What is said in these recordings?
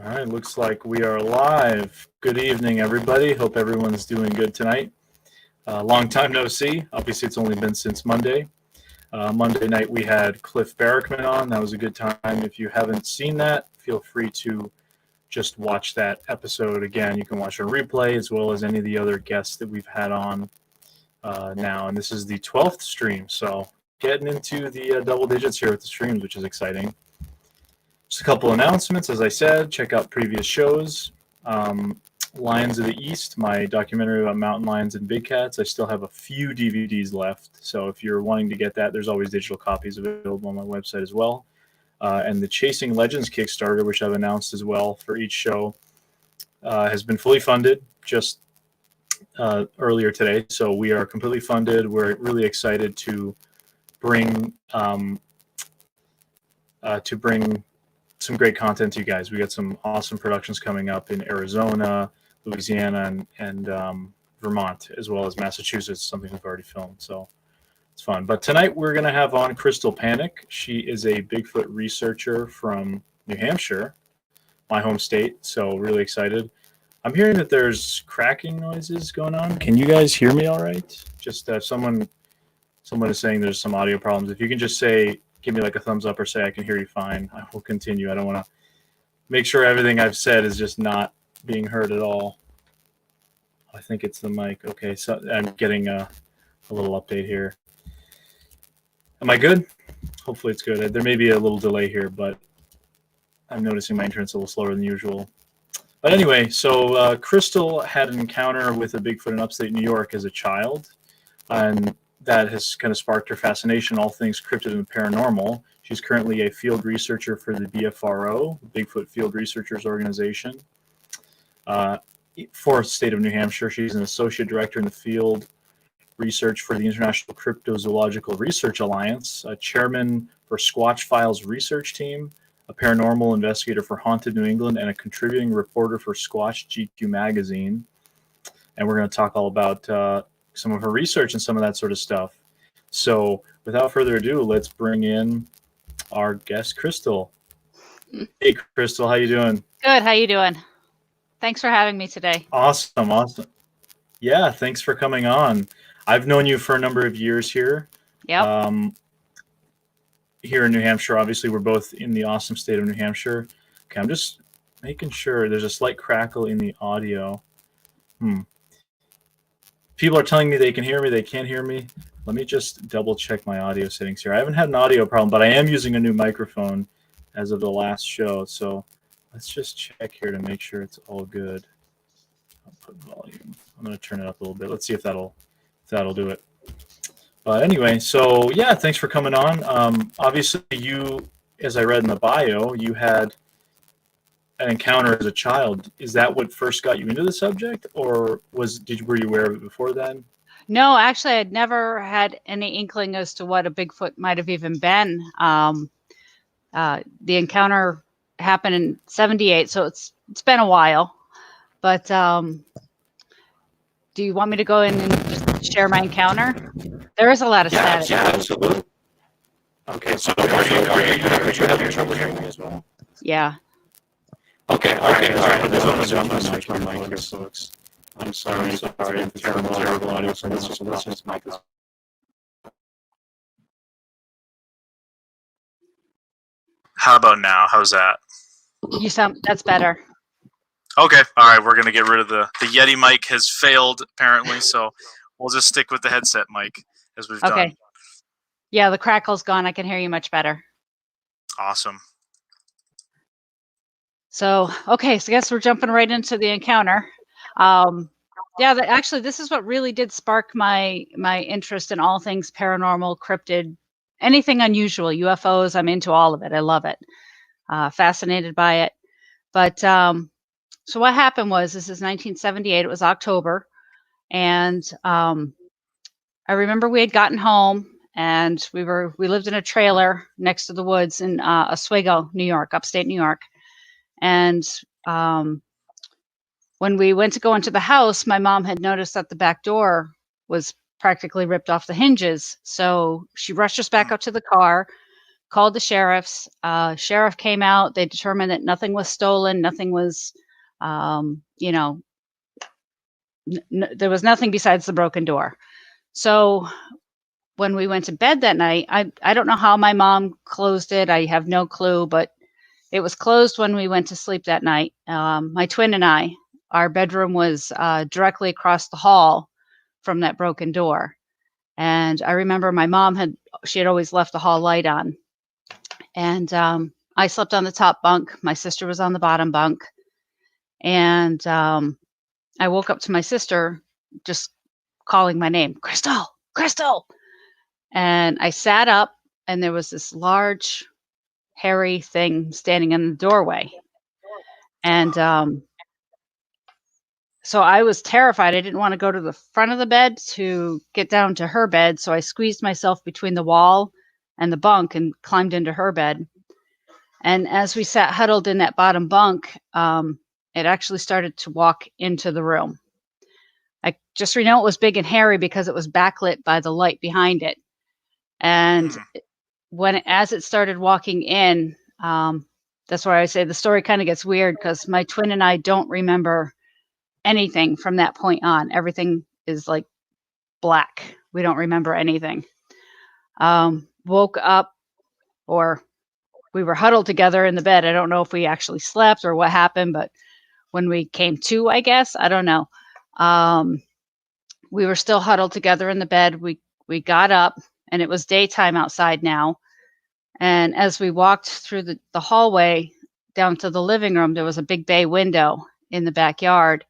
All right, looks like we are live. Good evening, everybody. Hope everyone's doing good tonight. Long time no see. Obviously, it's only been since Monday. Monday night, we had Cliff Barrickman on. That was a good time. If you haven't seen that, feel free to just watch that episode again. You can watch a replay as well as any of the other guests that we've had on now. And this is the 12th stream, so getting into the double digits here with the streams, which is exciting. Just a couple announcements. As I said, check out previous shows. Lions of the East, my documentary about mountain lions and big cats. I still have a few DVDs left, so if you're wanting to get that, there's always digital copies available on my website as well. And the Chasing Legends Kickstarter, which I've announced as well for each show, has been fully funded just earlier today. So we are completely funded. We're really excited to bring some great content to you guys. We got some awesome productions coming up in Arizona, Louisiana, and Vermont, as well as Massachusetts, something we've already filmed. So it's fun. But tonight we're going to have on Crystal Panek. She is a Bigfoot researcher from New Hampshire, my home state. So really excited. I'm hearing that there's cracking noises going on. Can you guys hear me all right? Just someone is saying there's some audio problems. If you can just say, give me like a thumbs up or say I can hear you fine, I will continue. I don't want to make sure everything I've said is just not being heard at all. I think it's the mic. Okay, so I'm getting a little update here. Am I good? Hopefully it's good. There may be a little delay here, but I'm noticing my internet's a little slower than usual. But anyway, so Crystal had an encounter with a Bigfoot in upstate New York as a child, and that has kind of sparked her fascination, all things cryptid and paranormal. She's currently a field researcher for the BFRO, Bigfoot Field Researchers Organization, for the state of New Hampshire. She's an associate director in the field research for the International Cryptozoological Research Alliance, a chairman for Squatch Files Research Team, a paranormal investigator for Haunted New England, and a contributing reporter for Squatch GQ Magazine. And we're going to talk all about some of her research and some of that sort of stuff. So without further ado, let's bring in our guest, Crystal. Hey, Crystal, how you doing? Good. How you doing? Thanks for having me today. Awesome. Yeah, thanks for coming on. I've known you for a number of years here. Yep. Here in New Hampshire, obviously, we're both in the awesome state of New Hampshire. Okay, I'm just making sure there's a slight crackle in the audio. People are telling me they can hear me, they can't hear me. Let me just double check my audio settings here. I haven't had an audio problem, but I am using a new microphone as of the last show. So let's just check here to make sure it's all good. I'll put volume. I'm going to turn it up a little bit. Let's see if that'll do it. But anyway, so yeah, thanks for coming on. Obviously, you, as I read in the bio, you had an encounter as a child. Is that what first got you into the subject, or were you aware of it before then? No, actually, I'd never had any inkling as to what a Bigfoot might have even been. The encounter happened in '78, so it's been a while. But do you want me to go in and just share my encounter? There is a lot of static. Yeah, absolutely. Okay, so are you having trouble hearing me as well? Yeah. Okay, all right. I'm going to switch my mic here, folks. I'm sorry. Terrible audio. So let's just mic this. How about now? How's that? That's better. Okay, all right. We're going to get rid of the Yeti mic has failed, apparently, so we'll just stick with the headset mic as we've done. Yeah, the crackle's gone. I can hear you much better. Awesome. So, okay, so I guess we're jumping right into the encounter. Actually, this is what really did spark my interest in all things paranormal, cryptid, anything unusual, UFOs. I'm into all of it. I love it. Fascinated by it. But so what happened was, this is 1978. It was October, and I remember we had gotten home, and we lived in a trailer next to the woods in Oswego, New York, upstate New York. And when we went to go into the house, my mom had noticed that the back door was practically ripped off the hinges. So she rushed us back out to the car, called the sheriffs. Sheriff came out. They determined that nothing was stolen. Nothing was, you know, there was nothing besides the broken door. So when we went to bed that night, I don't know how my mom closed it. I have no clue, but it was closed when we went to sleep that night. My twin and I, our bedroom was directly across the hall from that broken door. And I remember my mom she had always left the hall light on. And I slept on the top bunk. My sister was on the bottom bunk. And I woke up to my sister just calling my name, Crystal, Crystal. And I sat up, and there was this large, hairy thing standing in the doorway. And so I was terrified. I didn't want to go to the front of the bed to get down to her bed. So I squeezed myself between the wall and the bunk and climbed into her bed. And as we sat huddled in that bottom bunk, it actually started to walk into the room. I just know it was big and hairy because it was backlit by the light behind it. And as it started walking in, that's where I say the story kind of gets weird, because my twin and I don't remember anything from that point on. Everything is like black. We don't remember anything. Woke up, or we were huddled together in the bed. I don't know if we actually slept or what happened, but when we came to, I guess, I don't know. We were still huddled together in the bed. We got up, and it was daytime outside now. And as we walked through the hallway down to the living room, there was a big bay window in the backyard.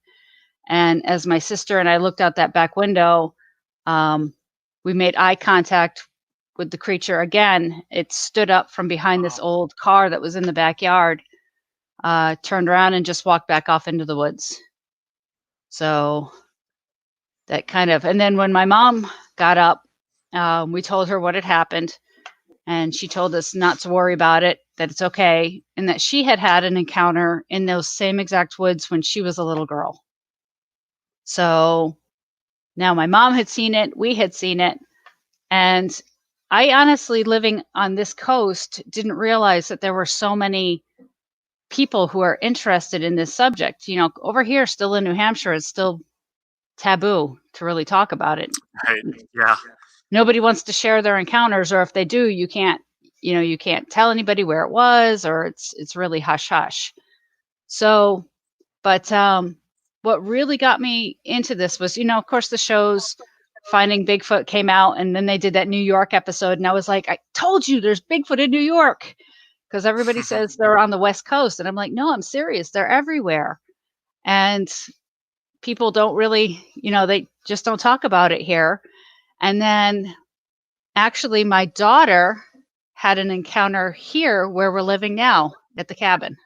And as my sister and I looked out that back window, we made eye contact with the creature again. It stood up from behind this old car that was in the backyard, turned around and just walked back off into the woods. So that kind of, and then when my mom got up, we told her what had happened, and she told us not to worry about it, that it's okay, and that she had had an encounter in those same exact woods when she was a little girl. So now my mom had seen it, we had seen it, and I honestly, living on this coast, didn't realize that there were so many people who are interested in this subject. You know, over here, still in New Hampshire, it's still taboo to really talk about it. Right. Yeah. Nobody wants to share their encounters, or if they do, you can't tell anybody where it was, or it's really hush hush. So, but what really got me into this was, of course, the shows Finding Bigfoot came out, and then they did that New York episode, and I was like, I told you there's Bigfoot in New York, because everybody says they're on the West Coast, and I'm like, no, I'm serious, they're everywhere. And people don't really, they just don't talk about it here. And then actually my daughter had an encounter here where we're living now at the cabin.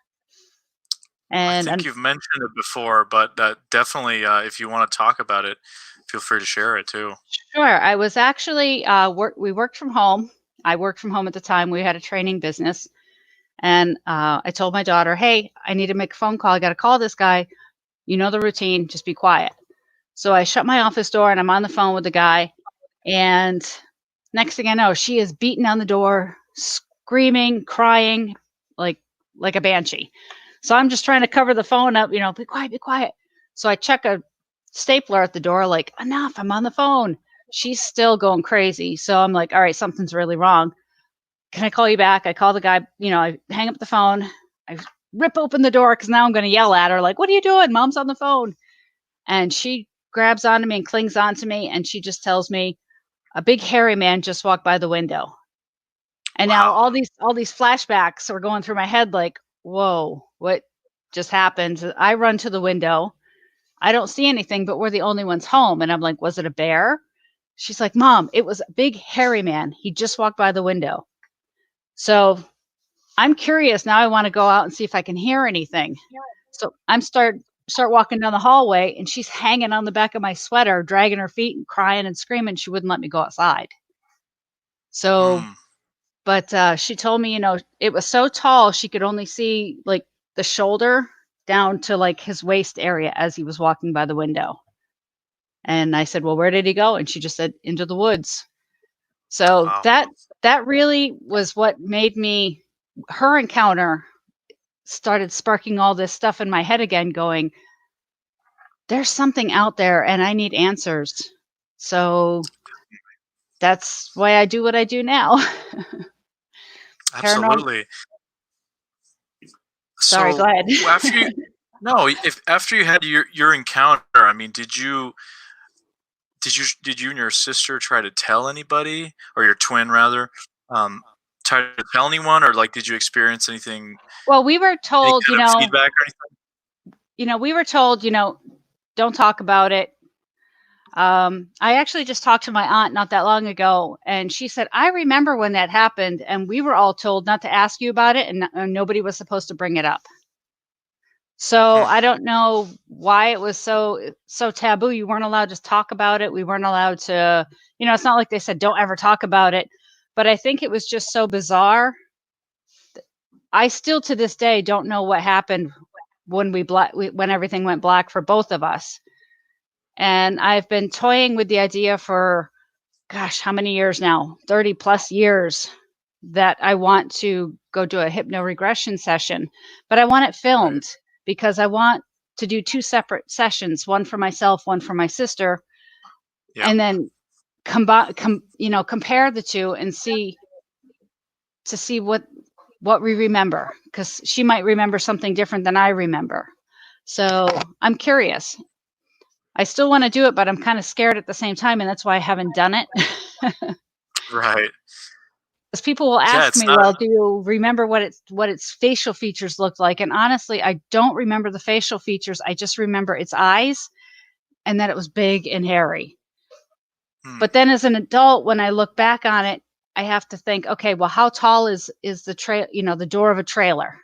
And I think you've mentioned it before, but definitely, if you want to talk about it, feel free to share it too. Sure. I was actually, we worked from home. I worked from home at the time. We had a training business. And I told my daughter, hey, I need to make a phone call. I got to call this guy. You know the routine, just be quiet. So I shut my office door, and I'm on the phone with the guy. And next thing I know, she is beating on the door, screaming, crying, like a banshee. So I'm just trying to cover the phone up, be quiet, be quiet. So I check a stapler at the door, like, enough, I'm on the phone. She's still going crazy. So I'm like, all right, something's really wrong. Can I call you back? I call the guy, I hang up the phone. I rip open the door because now I'm going to yell at her, like, what are you doing? Mom's on the phone. And she grabs onto me and clings onto me, and she just tells me, a big hairy man just walked by the window. And now all these flashbacks are going through my head, like, whoa, what just happened? I run to the window. I don't see anything, but we're the only ones home. And I'm like, was it a bear? She's like, Mom, it was a big hairy man. He just walked by the window. So I'm curious. Now I want to go out and see if I can hear anything. So I'm start walking down the hallway, and she's hanging on the back of my sweater, dragging her feet and crying and screaming. She wouldn't let me go outside. So, but she told me, it was so tall, she could only see like the shoulder down to like his waist area as he was walking by the window. And I said, well, where did he go? And she just said, into the woods. So that that really was what made me, her encounter started sparking all this stuff in my head again, going, there's something out there and I need answers. So that's why I do what I do now. Paranormal. Absolutely. Sorry, So go ahead. after you, no, if after you had your encounter, I mean, did you and your sister try to tell anybody, or your twin rather, try to tell anyone, or like did you experience anything, Well, we were any told, kind of feedback or anything? we were told, don't talk about it. I actually just talked to my aunt not that long ago, and she said, I remember when that happened, and we were all told not to ask you about it, and nobody was supposed to bring it up. So I don't know why it was so taboo. You weren't allowed to talk about it. We weren't allowed to, it's not like they said, don't ever talk about it. But I think it was just so bizarre. I still to this day don't know what happened when when everything went black for both of us. And I've been toying with the idea for, gosh, how many years now? 30 plus years, that I want to go do a hypnoregression session, but I want it filmed because I want to do 2 separate sessions, one for myself, one for my sister, and then compare the 2 and see what we remember, because she might remember something different than I remember. So I'm curious. I still want to do it, but I'm kind of scared at the same time, and that's why I haven't done it. Right. Because people will ask me, well, do you remember what its facial features looked like? And honestly, I don't remember the facial features. I just remember its eyes and that it was big and hairy. But then as an adult, when I look back on it, I have to think, okay, well, how tall is the the door of a trailer?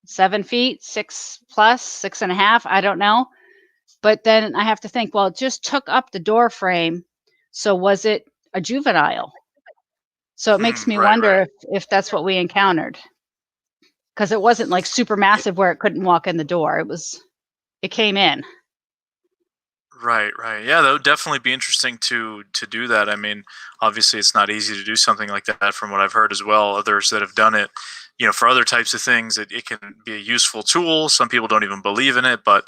7 feet, 6 plus, 6.5, I don't know. But then I have to think, well, it just took up the door frame. So was it a juvenile? So it makes me wonder if that's what we encountered. Because it wasn't like super massive where it couldn't walk in the door. It came in. Right. Yeah, that would definitely be interesting to do that. I mean, obviously it's not easy to do something like that from what I've heard as well. Others that have done it, for other types of things, it can be a useful tool. Some people don't even believe in it, but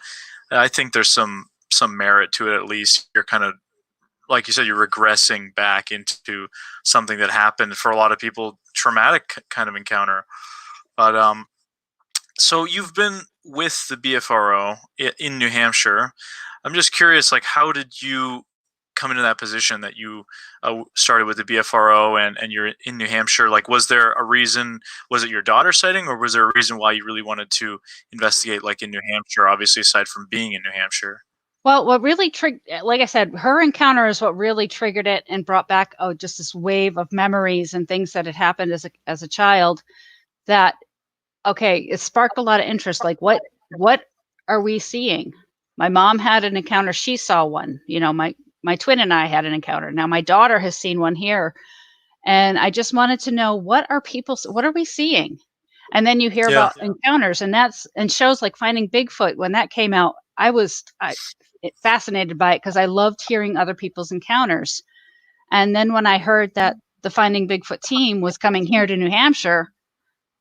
I think there's some merit to it. At least you're kind of, like you said, you're regressing back into something that happened for a lot of people, traumatic kind of encounter. But so you've been with the BFRO in New Hampshire. I'm just curious, like, how did you come into that position that you started with the BFRO and you're in New Hampshire? Like, was there a reason? Was it your daughter sighting, or was there a reason why you really wanted to investigate, like, in New Hampshire, obviously, aside from being in New Hampshire? Well, what really like I said, her encounter is what really triggered it and brought back just this wave of memories and things that had happened as a child. That, okay, it sparked a lot of interest. Like, what are we seeing? My mom had an encounter; she saw one. My twin and I had an encounter. Now my daughter has seen one here, and I just wanted to know, what are we seeing? And then you hear about encounters, and shows like Finding Bigfoot. When that came out, I was fascinated by it because I loved hearing other people's encounters. And then when I heard that the Finding Bigfoot team was coming here to New Hampshire,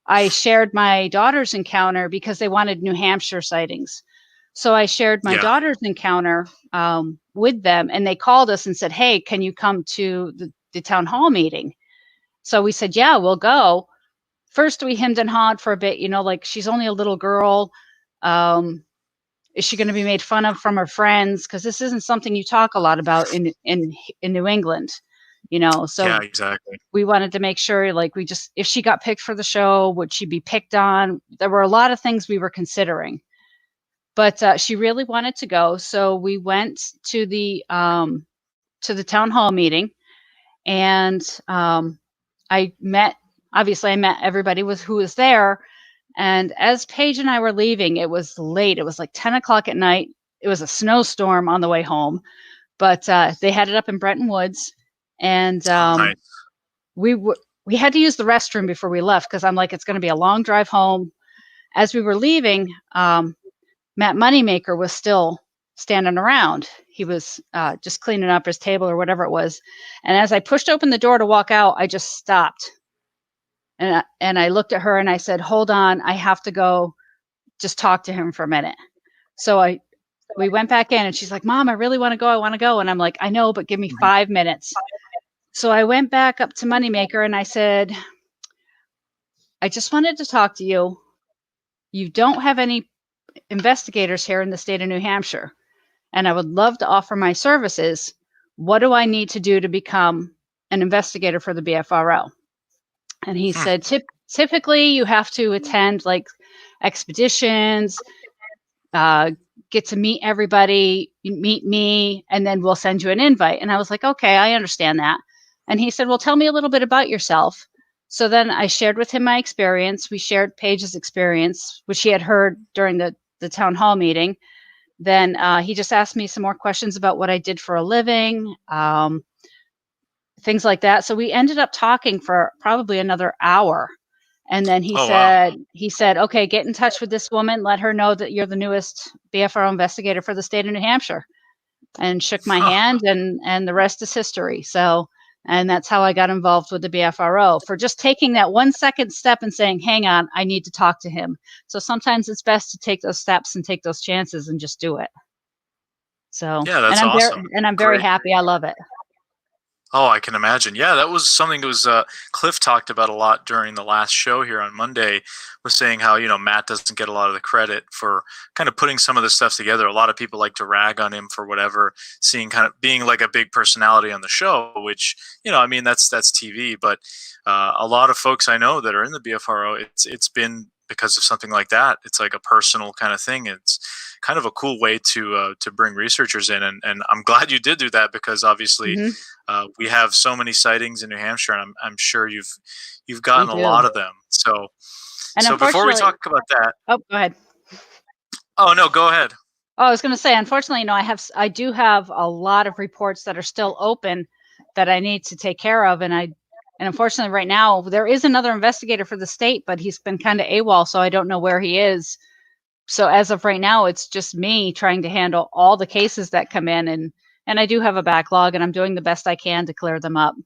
I shared my daughter's encounter because they wanted New Hampshire sightings. So I shared my daughter's encounter with them, and they called us and said, hey, can you come to the town hall meeting? So we said, yeah, we'll go. First, we hemmed and hawed for a bit, like, she's only a little girl. Is she going to be made fun of from her friends? Because this isn't something you talk a lot about in New England, So yeah, exactly. We wanted to make sure, like, if she got picked for the show, would she be picked on? There were a lot of things we were considering. But she really wanted to go, so we went to the town hall meeting, and I met everybody who was there. And as Paige and I were leaving, it was late. It was like 10 o'clock at night. It was a snowstorm on the way home, but they had it up in Bretton Woods, and Nice. we had to use the restroom before we left because I'm like, it's going to be a long drive home. As we were leaving, Matt Moneymaker was still standing around. He was just cleaning up his table or whatever it was. And as I pushed open the door to walk out, I just stopped. And I looked at her and I said, hold on, I have to go just talk to him for a minute. So we went back in and she's like, Mom, I really want to go. I want to go. And I'm like, I know, but give me 5 minutes. So I went back up to Moneymaker and I said, I just wanted to talk to you. You don't have any investigators here in the state of New Hampshire, and I would love to offer my services. What do I need to do to become an investigator for the BFRO? And he said, typically you have to attend like expeditions, get to meet everybody, meet me, and then we'll send you an invite. And I was like, okay, I understand that. And he said, well, tell me a little bit about yourself. So then I shared with him my experience. We shared Paige's experience, which he had heard during the town hall meeting. Then he just asked me some more questions about what I did for a living, things like that. So we ended up talking for probably another hour. And then he said, okay, get in touch with this woman. Let her know that you're the newest BFRO investigator for the state of New Hampshire, and shook my hand, and the rest is history. So, and that's how I got involved with the BFRO, for just taking that 1 second step and saying, hang on, I need to talk to him. So sometimes it's best to take those steps and take those chances and just do it. So, yeah, that's awesome. I'm very happy. I love it. Oh, I can imagine. Yeah, that was something that was Cliff talked about a lot during the last show here on Monday, was saying how, Matt doesn't get a lot of the credit for kind of putting some of this stuff together. A lot of people like to rag on him for whatever, seeing kind of being like a big personality on the show, which, I mean, that's TV. But a lot of folks I know that are in the BFRO, it's been because of something like that. It's like a personal kind of thing. It's kind of a cool way to bring researchers in, and I'm glad you did do that, because obviously we have so many sightings in New Hampshire, and I'm sure you've gotten a lot of them. So before we talk about that, oh, go ahead. Oh no, go ahead. Oh, I was going to say, unfortunately, I do have a lot of reports that are still open that I need to take care of, and unfortunately, right now there is another investigator for the state, but he's been kind of AWOL, so I don't know where he is. So as of right now, it's just me trying to handle all the cases that come in, and I do have a backlog, and I'm doing the best I can to clear them up.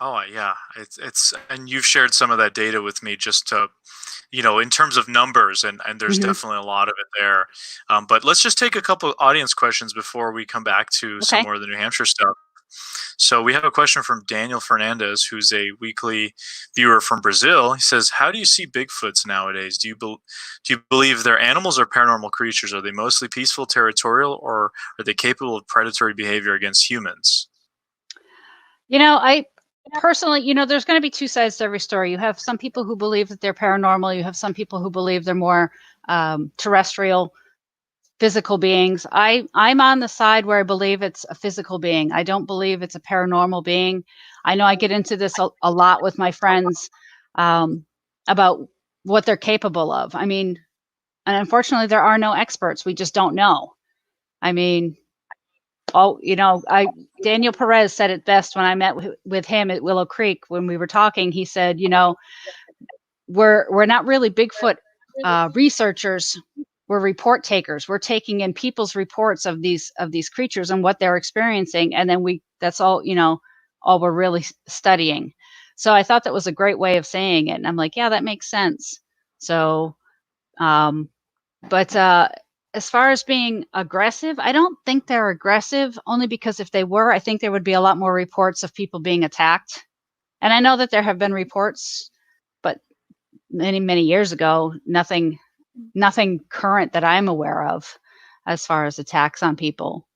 Oh yeah, it's and you've shared some of that data with me, just to, in terms of numbers, and there's definitely a lot of it there. But let's just take a couple audience questions before we come back to some more of the New Hampshire stuff. So we have a question from Daniel Fernandez, who's a weekly viewer from Brazil. He says, how do you see Bigfoots nowadays? Do you believe they're animals or paranormal creatures? Are they mostly peaceful, territorial, or are they capable of predatory behavior against humans? I personally, there's going to be two sides to every story. You have some people who believe that they're paranormal. You have some people who believe they're more terrestrial, physical beings. I'm on the side where I believe it's a physical being. I don't believe it's a paranormal being. I know I get into this a lot with my friends about what they're capable of. I mean, and unfortunately, there are no experts. We just don't know. I mean, Daniel Perez said it best when I met with him at Willow Creek when we were talking. He said, we're not really Bigfoot researchers. We're report takers. We're taking in people's reports of these creatures and what they're experiencing, and then that's all all we're really studying. So I thought that was a great way of saying it, and I'm like, yeah, that makes sense. So, but as far as being aggressive, I don't think they're aggressive, only because if they were, I think there would be a lot more reports of people being attacked. And I know that there have been reports, but many years ago, nothing current that I'm aware of as far as attacks on people.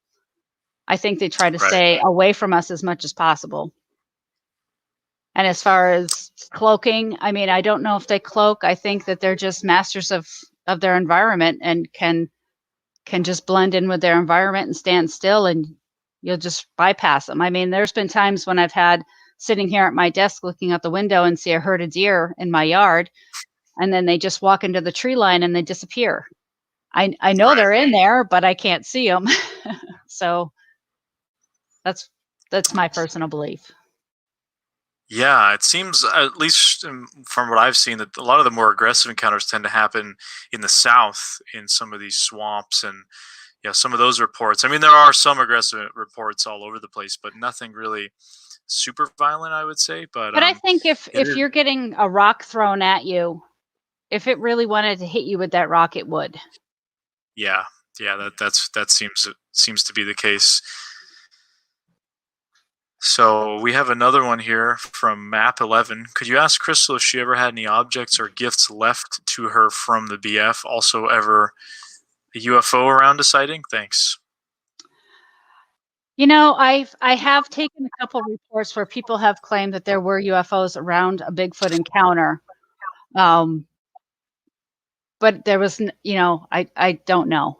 I think they try to stay away from us as much as possible. And as far as cloaking, I mean, I don't know if they cloak. I think that they're just masters of their environment and can just blend in with their environment and stand still, and you'll just bypass them. I mean, there's been times when I've had sitting here at my desk looking out the window and see a herd of deer in my yard, and then they just walk into the tree line and they disappear. I know they're in there, but I can't see them. So that's my personal belief. Yeah, it seems, at least from what I've seen, that a lot of the more aggressive encounters tend to happen in the south, in some of these swamps and some of those reports. I mean, there are some aggressive reports all over the place, but nothing really super violent, I would say. But I think if is. you're getting a rock thrown at you, if it really wanted to hit you with that rock, it would. Yeah, that seems to be the case. So we have another one here from Map 11. Could you ask Crystal if she ever had any objects or gifts left to her from the BF? Also, ever a UFO around a sighting? Thanks. You know, I have taken a couple reports where people have claimed that there were UFOs around a Bigfoot encounter. But there was, I don't know.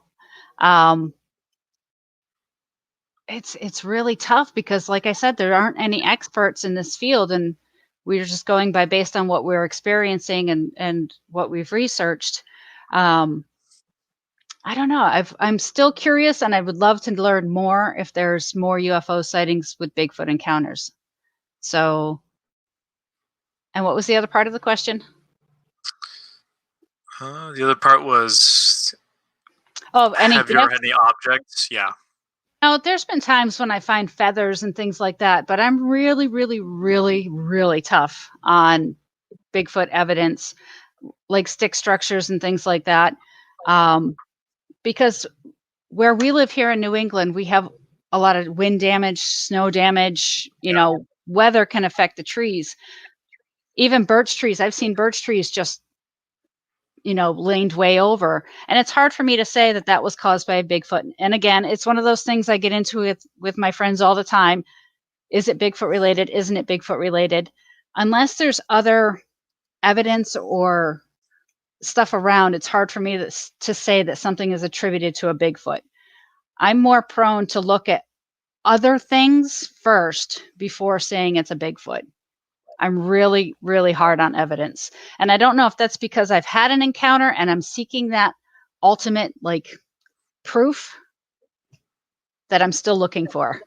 It's really tough because, like I said, there aren't any experts in this field, and we're just going based on what we're experiencing and what we've researched. I don't know. I'm still curious, and I would love to learn more if there's more UFO sightings with Bigfoot encounters. So, and what was the other part of the question? The other part was, have you ever had any objects? Yeah. No, there's been times when I find feathers and things like that, but I'm really, really, really, really tough on Bigfoot evidence, like stick structures and things like that. Because where we live here in New England, we have a lot of wind damage, snow damage, weather can affect the trees. Even birch trees, I've seen birch trees just, leaned way over. And it's hard for me to say that was caused by a Bigfoot. And again, it's one of those things I get into with my friends all the time. Is it Bigfoot related? Isn't it Bigfoot related? Unless there's other evidence or stuff around, it's hard for me to say that something is attributed to a Bigfoot. I'm more prone to look at other things first before saying it's a Bigfoot. I'm really, really hard on evidence. And I don't know if that's because I've had an encounter and I'm seeking that ultimate proof that I'm still looking for.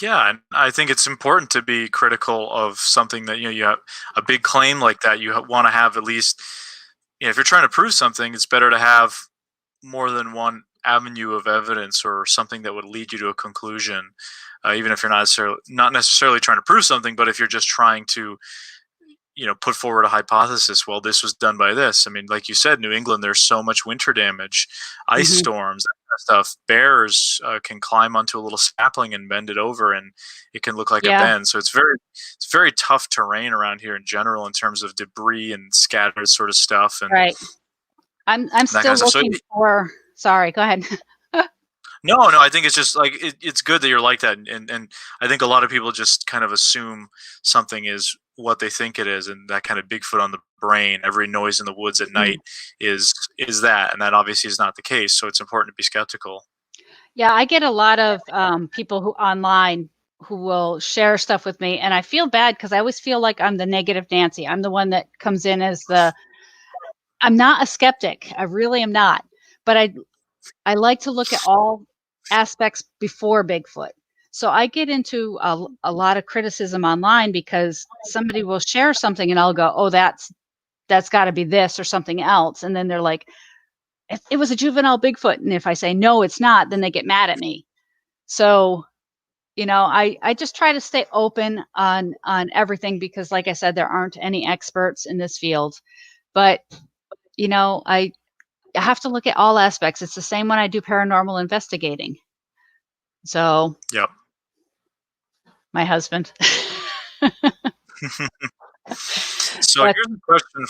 Yeah, and I think it's important to be critical of something that, you have a big claim like that. You want to have at least, if you're trying to prove something, it's better to have more than one avenue of evidence or something that would lead you to a conclusion, even if you're not necessarily trying to prove something, but if you're just trying to, put forward a hypothesis. Well, this was done by this. I mean, like you said, New England, there's so much winter damage, ice storms, that kind of stuff. Bears can climb onto a little sapling and bend it over, and it can look like a bend. So it's very tough terrain around here in general in terms of debris and scattered sort of stuff. And right. I'm still looking for. Sorry, go ahead. No, I think it's just it's good that you're like that, and I think a lot of people just kind of assume something is what they think it is, and that kind of Bigfoot on the brain, every noise in the woods at night is that, and that obviously is not the case. So it's important to be skeptical. Yeah, I get a lot of people online who will share stuff with me, and I feel bad because I always feel like I'm the negative Nancy. I'm the one that comes in as I'm not a skeptic. I really am not, but I like to look at all aspects before Bigfoot. So I get into a lot of criticism online because somebody will share something and I'll go, oh, that's got to be this or something else. And then they're like, it was a juvenile Bigfoot. And if I say, no, it's not, then they get mad at me. So, I just try to stay open on everything because, like I said, there aren't any experts in this field. But, I have to look at all aspects. It's the same when I do paranormal investigating. So, yep. My husband. So here's a question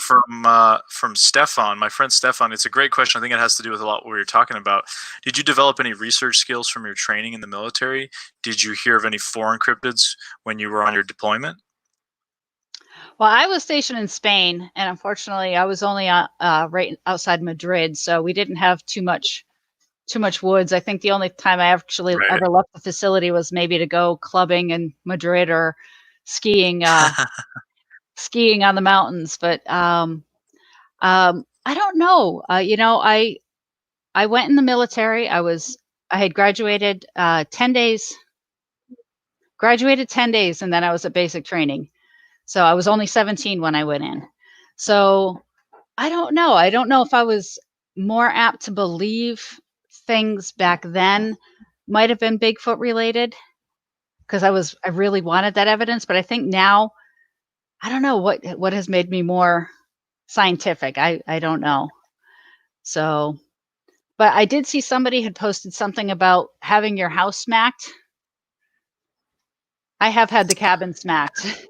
from Stefan, my friend Stefan. It's a great question. I think it has to do with a lot what you're talking about. Did you develop any research skills from your training in the military? Did you hear of any foreign cryptids when you were on your deployment? Well, I was stationed in Spain, and unfortunately, I was only right outside Madrid, so we didn't have too much woods. I think the only time I actually ever left the facility was maybe to go clubbing in Madrid or skiing, skiing on the mountains. But I don't know. I went in the military. I had graduated 10 days. Graduated 10 days, and then I was at basic training. So I was only 17 when I went in. So I don't know. I don't know if I was more apt to believe things back then might have been Bigfoot related, because I really wanted that evidence. But I think now, I don't know what has made me more scientific. I don't know. So, but I did see somebody had posted something about having your house smacked. I have had the cabin smacked.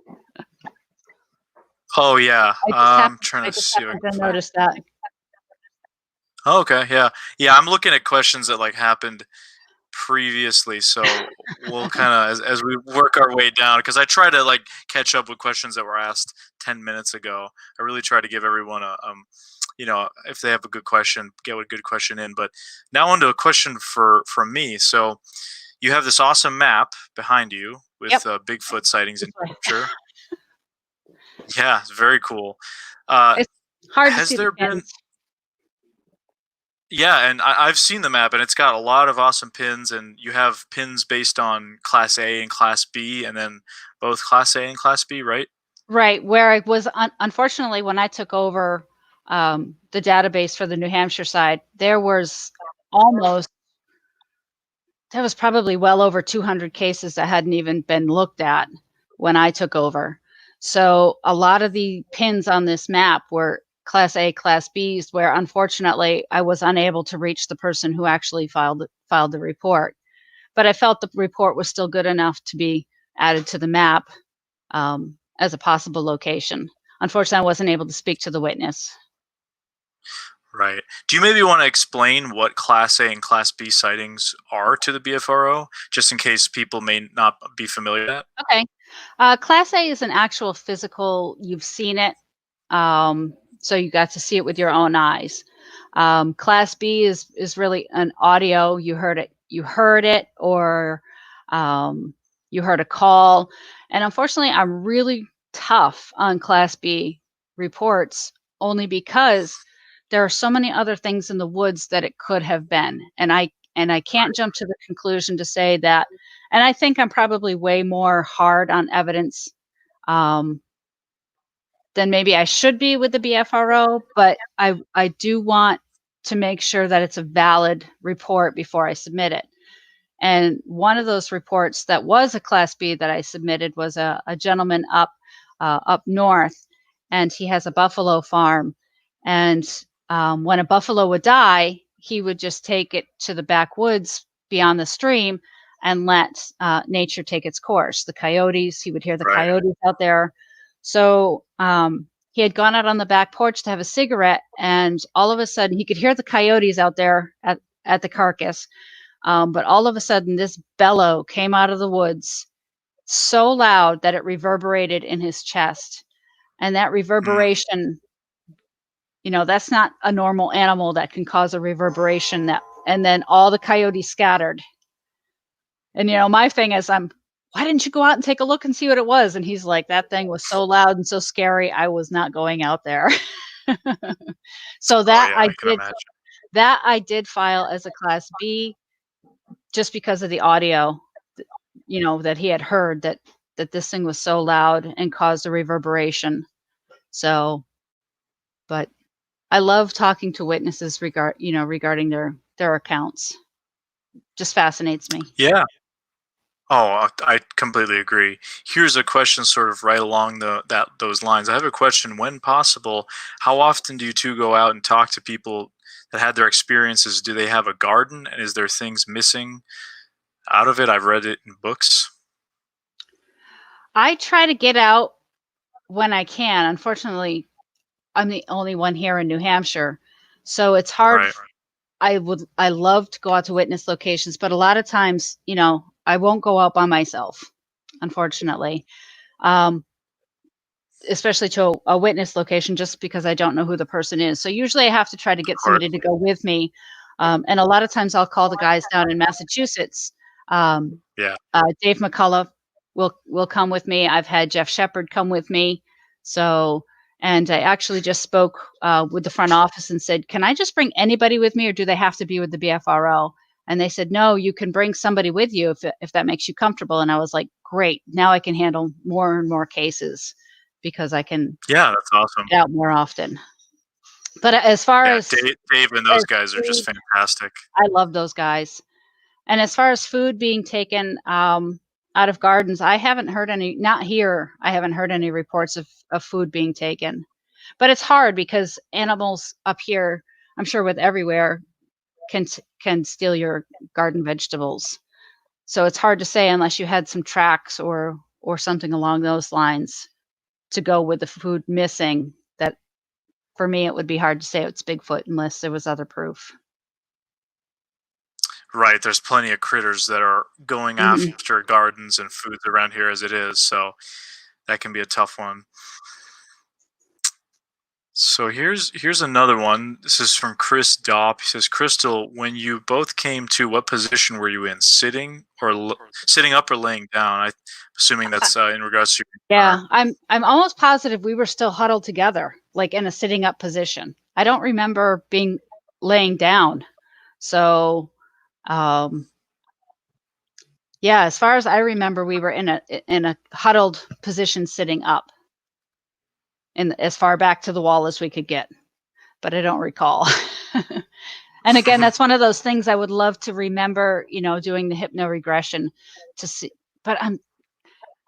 Oh yeah. I'm I trying to just see if I happened can to find. notice that. Oh, okay, yeah, yeah. I'm looking at questions that like happened previously, so we'll kind of as we work our way down, because I try to like catch up with questions that were asked 10 minutes ago. I really try to give everyone a if they have a good question, get a good question in. But now on to a question from me. So you have this awesome map behind you with Yep. Bigfoot sightings in This way. Hampshire. Yeah, it's very cool. Uh, It's hard to has see the there been? pins. Yeah, and I've seen the map, and it's got a lot of awesome pins, and you have pins based on Class A and Class B, and then both Class A and Class B, right? Right, where I was unfortunately, when I took over the database for the New Hampshire side, there was probably well over 200 cases that hadn't even been looked at when I took over. So a lot of the pins on this map were Class A, Class Bs, where unfortunately I was unable to reach the person who actually filed the report. But I felt the report was still good enough to be added to the map as a possible location. Unfortunately, I wasn't able to speak to the witness. Right. Do you maybe want to explain what Class A and Class B sightings are to the BFRO, just in case people may not be familiar with that? Okay. Class A is an actual physical, you've seen it. So you got to see it with your own eyes. Class B is really an audio. You heard it, or you heard a call. And unfortunately, I'm really tough on Class B reports, only because there are so many other things in the woods that it could have been. And I can't jump to the conclusion to say that. And I think I'm probably way more hard on evidence than maybe I should be with the BFRO, but I do want to make sure that it's a valid report before I submit it. And one of those reports that was a Class B that I submitted was a gentleman up north, and he has a buffalo farm. And when a buffalo would die, he would just take it to the backwoods beyond the stream and let nature take its course. The coyotes, he would hear the Right. coyotes out there. So he had gone out on the back porch to have a cigarette, and all of a sudden he could hear the coyotes out there at the carcass. But all of a sudden, this bellow came out of the woods so loud that it reverberated in his chest. And that reverberation, that's not a normal animal that can cause a reverberation. And then all the coyotes scattered. And, my thing is, why didn't you go out and take a look and see what it was? And he's like, that thing was so loud and so scary, I was not going out there. So Oh that yeah, I can imagine. I did file as a Class B, just because of the audio, that he had heard that this thing was so loud and caused a reverberation. So, but I love talking to witnesses regarding their accounts. Just fascinates me. Yeah. Oh, I completely agree. Here's a question sort of right along those lines. I have a question. When possible, how often do you two go out and talk to people that had their experiences? Do they have a garden? And is there things missing out of it? I've read it in books. I try to get out when I can. Unfortunately, I'm the only one here in New Hampshire, so it's hard. Right. I love to go out to witness locations, but a lot of times, I won't go out by myself, unfortunately. Especially to a witness location, just because I don't know who the person is. So usually I have to try to get somebody to go with me. And a lot of times I'll call the guys down in Massachusetts. Yeah. Dave McCullough will come with me. I've had Jeff Shepard come with me. So, and I actually just spoke with the front office and said, can I just bring anybody with me, or do they have to be with the BFRO? And they said, no, you can bring somebody with you if that makes you comfortable. And I was like, great. Now I can handle more and more cases, because I can Yeah, that's awesome. get out more often. But as far Yeah, as Dave and those guys are just food, fantastic. I love those guys. And as far as food being taken out of gardens, I haven't heard any, not here, I haven't heard any reports of food being taken. But it's hard because animals up here, I'm sure with everywhere, can steal your garden vegetables. So it's hard to say unless you had some tracks or something along those lines to go with the food missing. That for me, it would be hard to say it's Bigfoot unless there was other proof. Right. There's plenty of critters that are going Mhm. after gardens and foods around here as it is. So that can be a tough one. So here's another one. This is from Chris Dopp. He says, Crystal, when you both came to, what position were you in? Sitting up or laying down? I'm assuming that's in regards to your Yeah, I'm almost positive we were still huddled together, like in a sitting up position. I don't remember being laying down. So, yeah, as far as I remember, we were in a huddled position, sitting up, in as far back to the wall as we could get. But I don't recall. And again, that's one of those things I would love to remember, doing the hypnoregression to see. But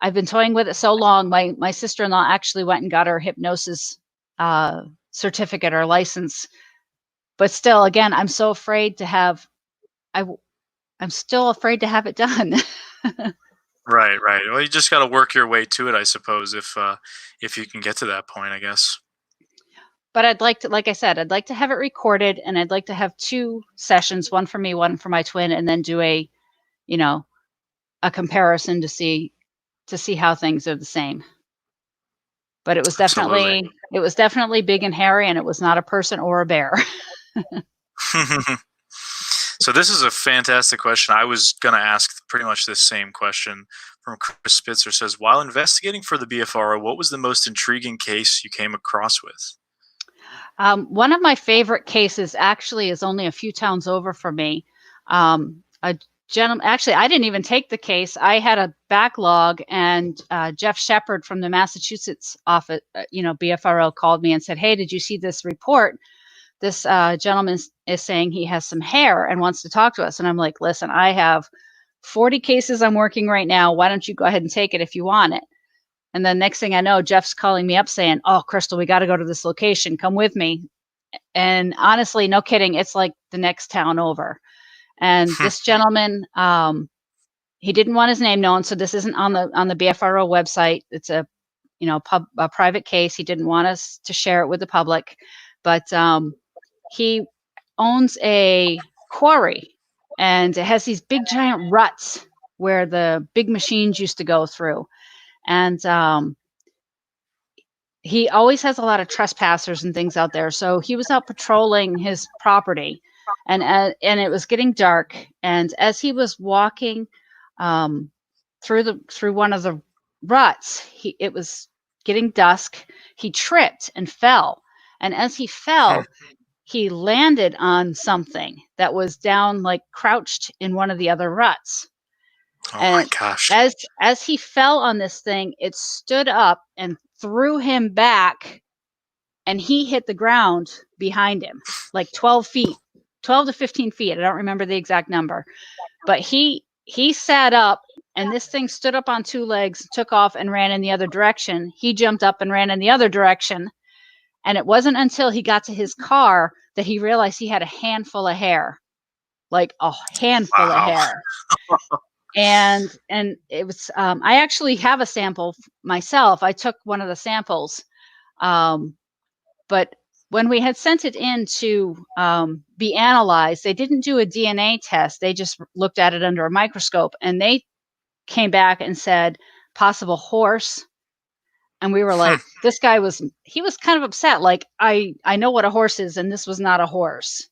I've been toying with it so long. My sister-in-law actually went and got her hypnosis certificate or license. But still, again, I'm so afraid to have. I'm still afraid to have it done. Right. Well, you just got to work your way to it, I suppose, if you can get to that point, I guess. But I'd like to, like I said, I'd like to have it recorded, and I'd like to have 2 sessions, one for me, one for my twin, and then do a comparison to see how things are the same. But it was definitely big and hairy, and it was not a person or a bear. So this is a fantastic question. I was going to ask pretty much this same question from Chris Spitzer. Says, while investigating for the BFRO, what was the most intriguing case you came across with? One of my favorite cases actually is only a few towns over from me. A gentleman, actually, I didn't even take the case. I had a backlog, and Jeff Shepard from the Massachusetts office, BFRO, called me and said, "Hey, did you see this report? This gentleman is saying he has some hair and wants to talk to us." And I'm like, "Listen, I have 40 cases I'm working right now. Why don't you go ahead and take it if you want it?" And then next thing I know, Jeff's calling me up saying, "Oh, Crystal, we got to go to this location. Come with me." And honestly, no kidding, it's like the next town over. And this gentleman, he didn't want his name known, so this isn't on the BFRO website. It's a private case. He didn't want us to share it with the public, but he owns a quarry, and it has these big giant ruts where the big machines used to go through. And he always has a lot of trespassers and things out there. So he was out patrolling his property, and it was getting dark. And as he was walking through one of the ruts, it was getting dusk. He tripped and fell, and as he fell, he landed on something that was down, like crouched in one of the other ruts. Oh And my gosh. as he fell on this thing, it stood up and threw him back, and he hit the ground behind him, like 12 to 15 feet. I don't remember the exact number, but he sat up, and this thing stood up on 2 legs, took off and ran in the other direction. He jumped up and ran in the other direction. And it wasn't until he got to his car that he realized he had a handful of hair, like a handful of hair. And it was, I actually have a sample myself. I took one of the samples, but when we had sent it in to be analyzed, they didn't do a DNA test. They just looked at it under a microscope, and they came back and said possible horse. And we were like, this guy was kind of upset. Like, I know what a horse is, and this was not a horse.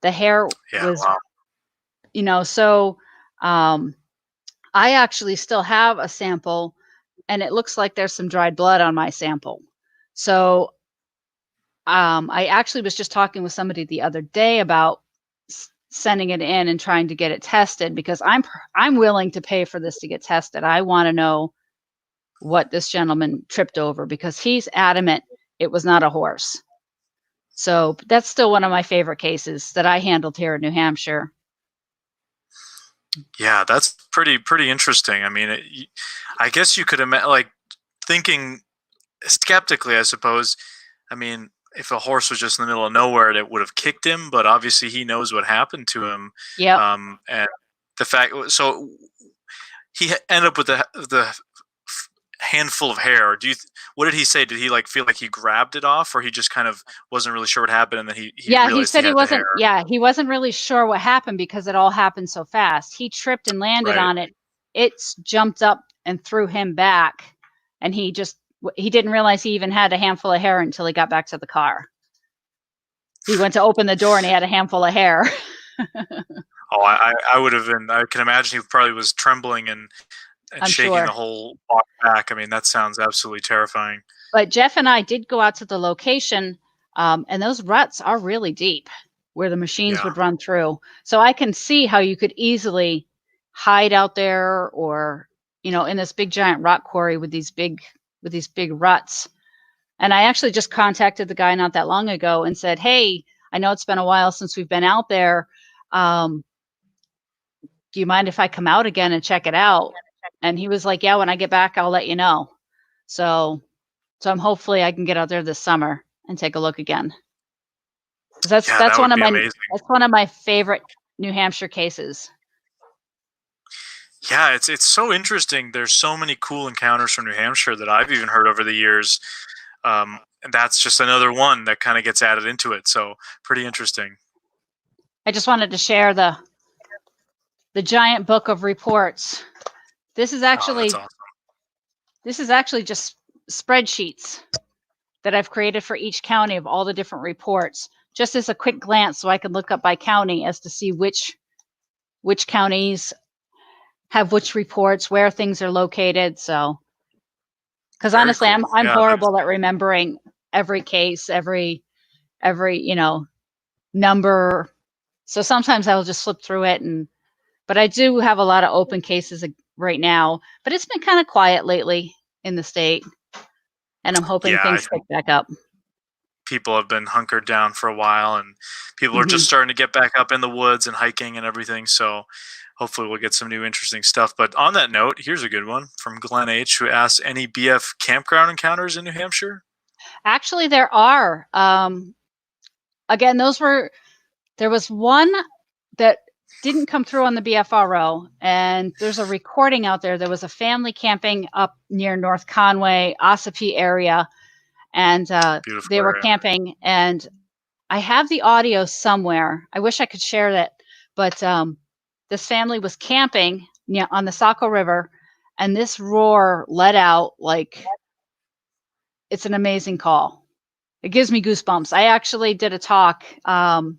The hair was, wow. So I actually still have a sample, and it looks like there's some dried blood on my sample. So I actually was just talking with somebody the other day about sending it in and trying to get it tested, because I'm willing to pay for this to get tested. I want to know what this gentleman tripped over, because he's adamant it was not a horse. So that's still one of my favorite cases that I handled here in New Hampshire. Yeah, that's pretty interesting. I mean, I guess you could imagine, like, thinking skeptically, I suppose. I mean, if a horse was just in the middle of nowhere, it would have kicked him. But obviously, he knows what happened to him. Yep. And the fact, so he ended up with the handful of hair. What did he say? Did he like feel like he grabbed it off, or he just kind of wasn't really sure what happened, and then he he said he wasn't. hair? Yeah, he wasn't really sure what happened because it all happened so fast. He tripped and landed on it. It's jumped up and threw him back, and he didn't realize he even had a handful of hair until he got back to the car. He went to open the door and he had a handful of hair. Oh, I would have been. I can imagine he probably was trembling and shaking the whole walk back. I mean, that sounds absolutely terrifying. But Jeff and I did go out to the location, and those ruts are really deep where the machines would run through. So I can see how you could easily hide out there, or, you know, in this big giant rock quarry with these big ruts. And I actually just contacted the guy not that long ago and said, hey, I know it's been a while since we've been out there. Do you mind if I come out again and check it out? And he was like, yeah, when I get back, I'll let you know. So I'm hopefully I can get out there this summer and take a look again. That's one of my favorite New Hampshire cases. Yeah, it's so interesting. There's so many cool encounters from New Hampshire that I've even heard over the years. And that's just another one that kind of gets added into it. So pretty interesting. I just wanted to share the giant book of reports. This is actually that's awesome. This is actually just spreadsheets that I've created for each county of all the different reports, just as a quick glance, so I can look up by county as to see which counties have which reports, where things are located. So, because honestly, cool. I'm horrible at remembering every case, every number. So sometimes I'll just flip through it, but I do have a lot of open cases right now. But it's been kind of quiet lately in the state, and I'm hoping things pick back up. People have been hunkered down for a while, and people are just starting to get back up in the woods and hiking and everything. So hopefully we'll get some new interesting stuff. But on that note, here's a good one from Glenn H., who asks, any BF campground encounters in New Hampshire? Actually, there are. Again, there was one that didn't come through on the BFRO, and there's a recording out there. There was a family camping up near North Conway, Ossipee area, and they were camping, and I have the audio somewhere. I wish I could share that, but this family was camping on the Saco River, and this roar let out like it's an amazing call. It gives me goosebumps. I actually did a talk in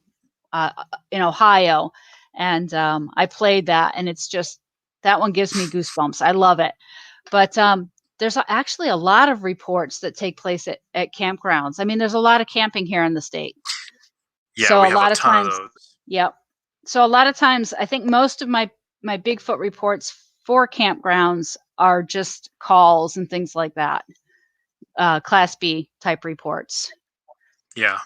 Ohio, and I played that, and it's just, that one gives me goosebumps. I love it. But there's actually a lot of reports that take place at campgrounds. I mean, there's a lot of camping here in the state. Yeah, so we have a ton of those. Yep. So a lot of times, I think most of my Bigfoot reports for campgrounds are just calls and things like that. Class B type reports. Yeah.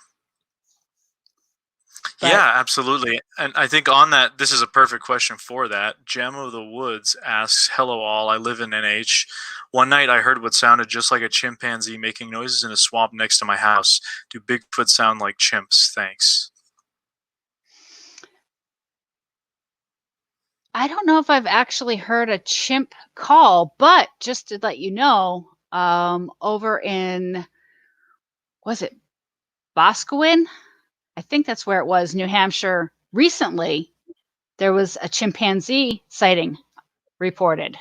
Yeah, absolutely. And I think on that, this is a perfect question for that. Gem of the Woods asks, hello all, I live in NH. One night I heard what sounded just like a chimpanzee making noises in a swamp next to my house. Do Bigfoot sound like chimps? Thanks. I don't know if I've actually heard a chimp call, but just to let you know, over in, was it Boscawen? I think that's where it was, New Hampshire. Recently, there was a chimpanzee sighting reported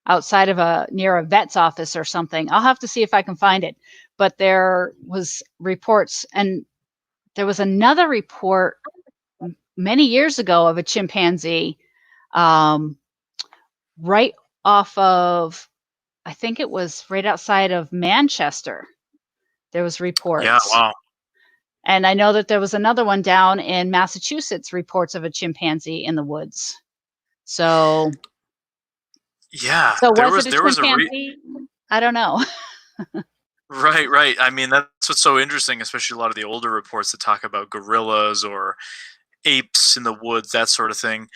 outside of near a vet's office or something. I'll have to see if I can find it. But there was reports, and there was another report many years ago of a chimpanzee right off of, I think it was right outside of Manchester. There was reports. Yeah, wow. And I know that there was another one down in Massachusetts, reports of a chimpanzee in the woods. So, yeah. So was it a chimpanzee? I don't know. Right, right. I mean, that's what's so interesting, especially a lot of the older reports that talk about gorillas or apes in the woods, that sort of thing.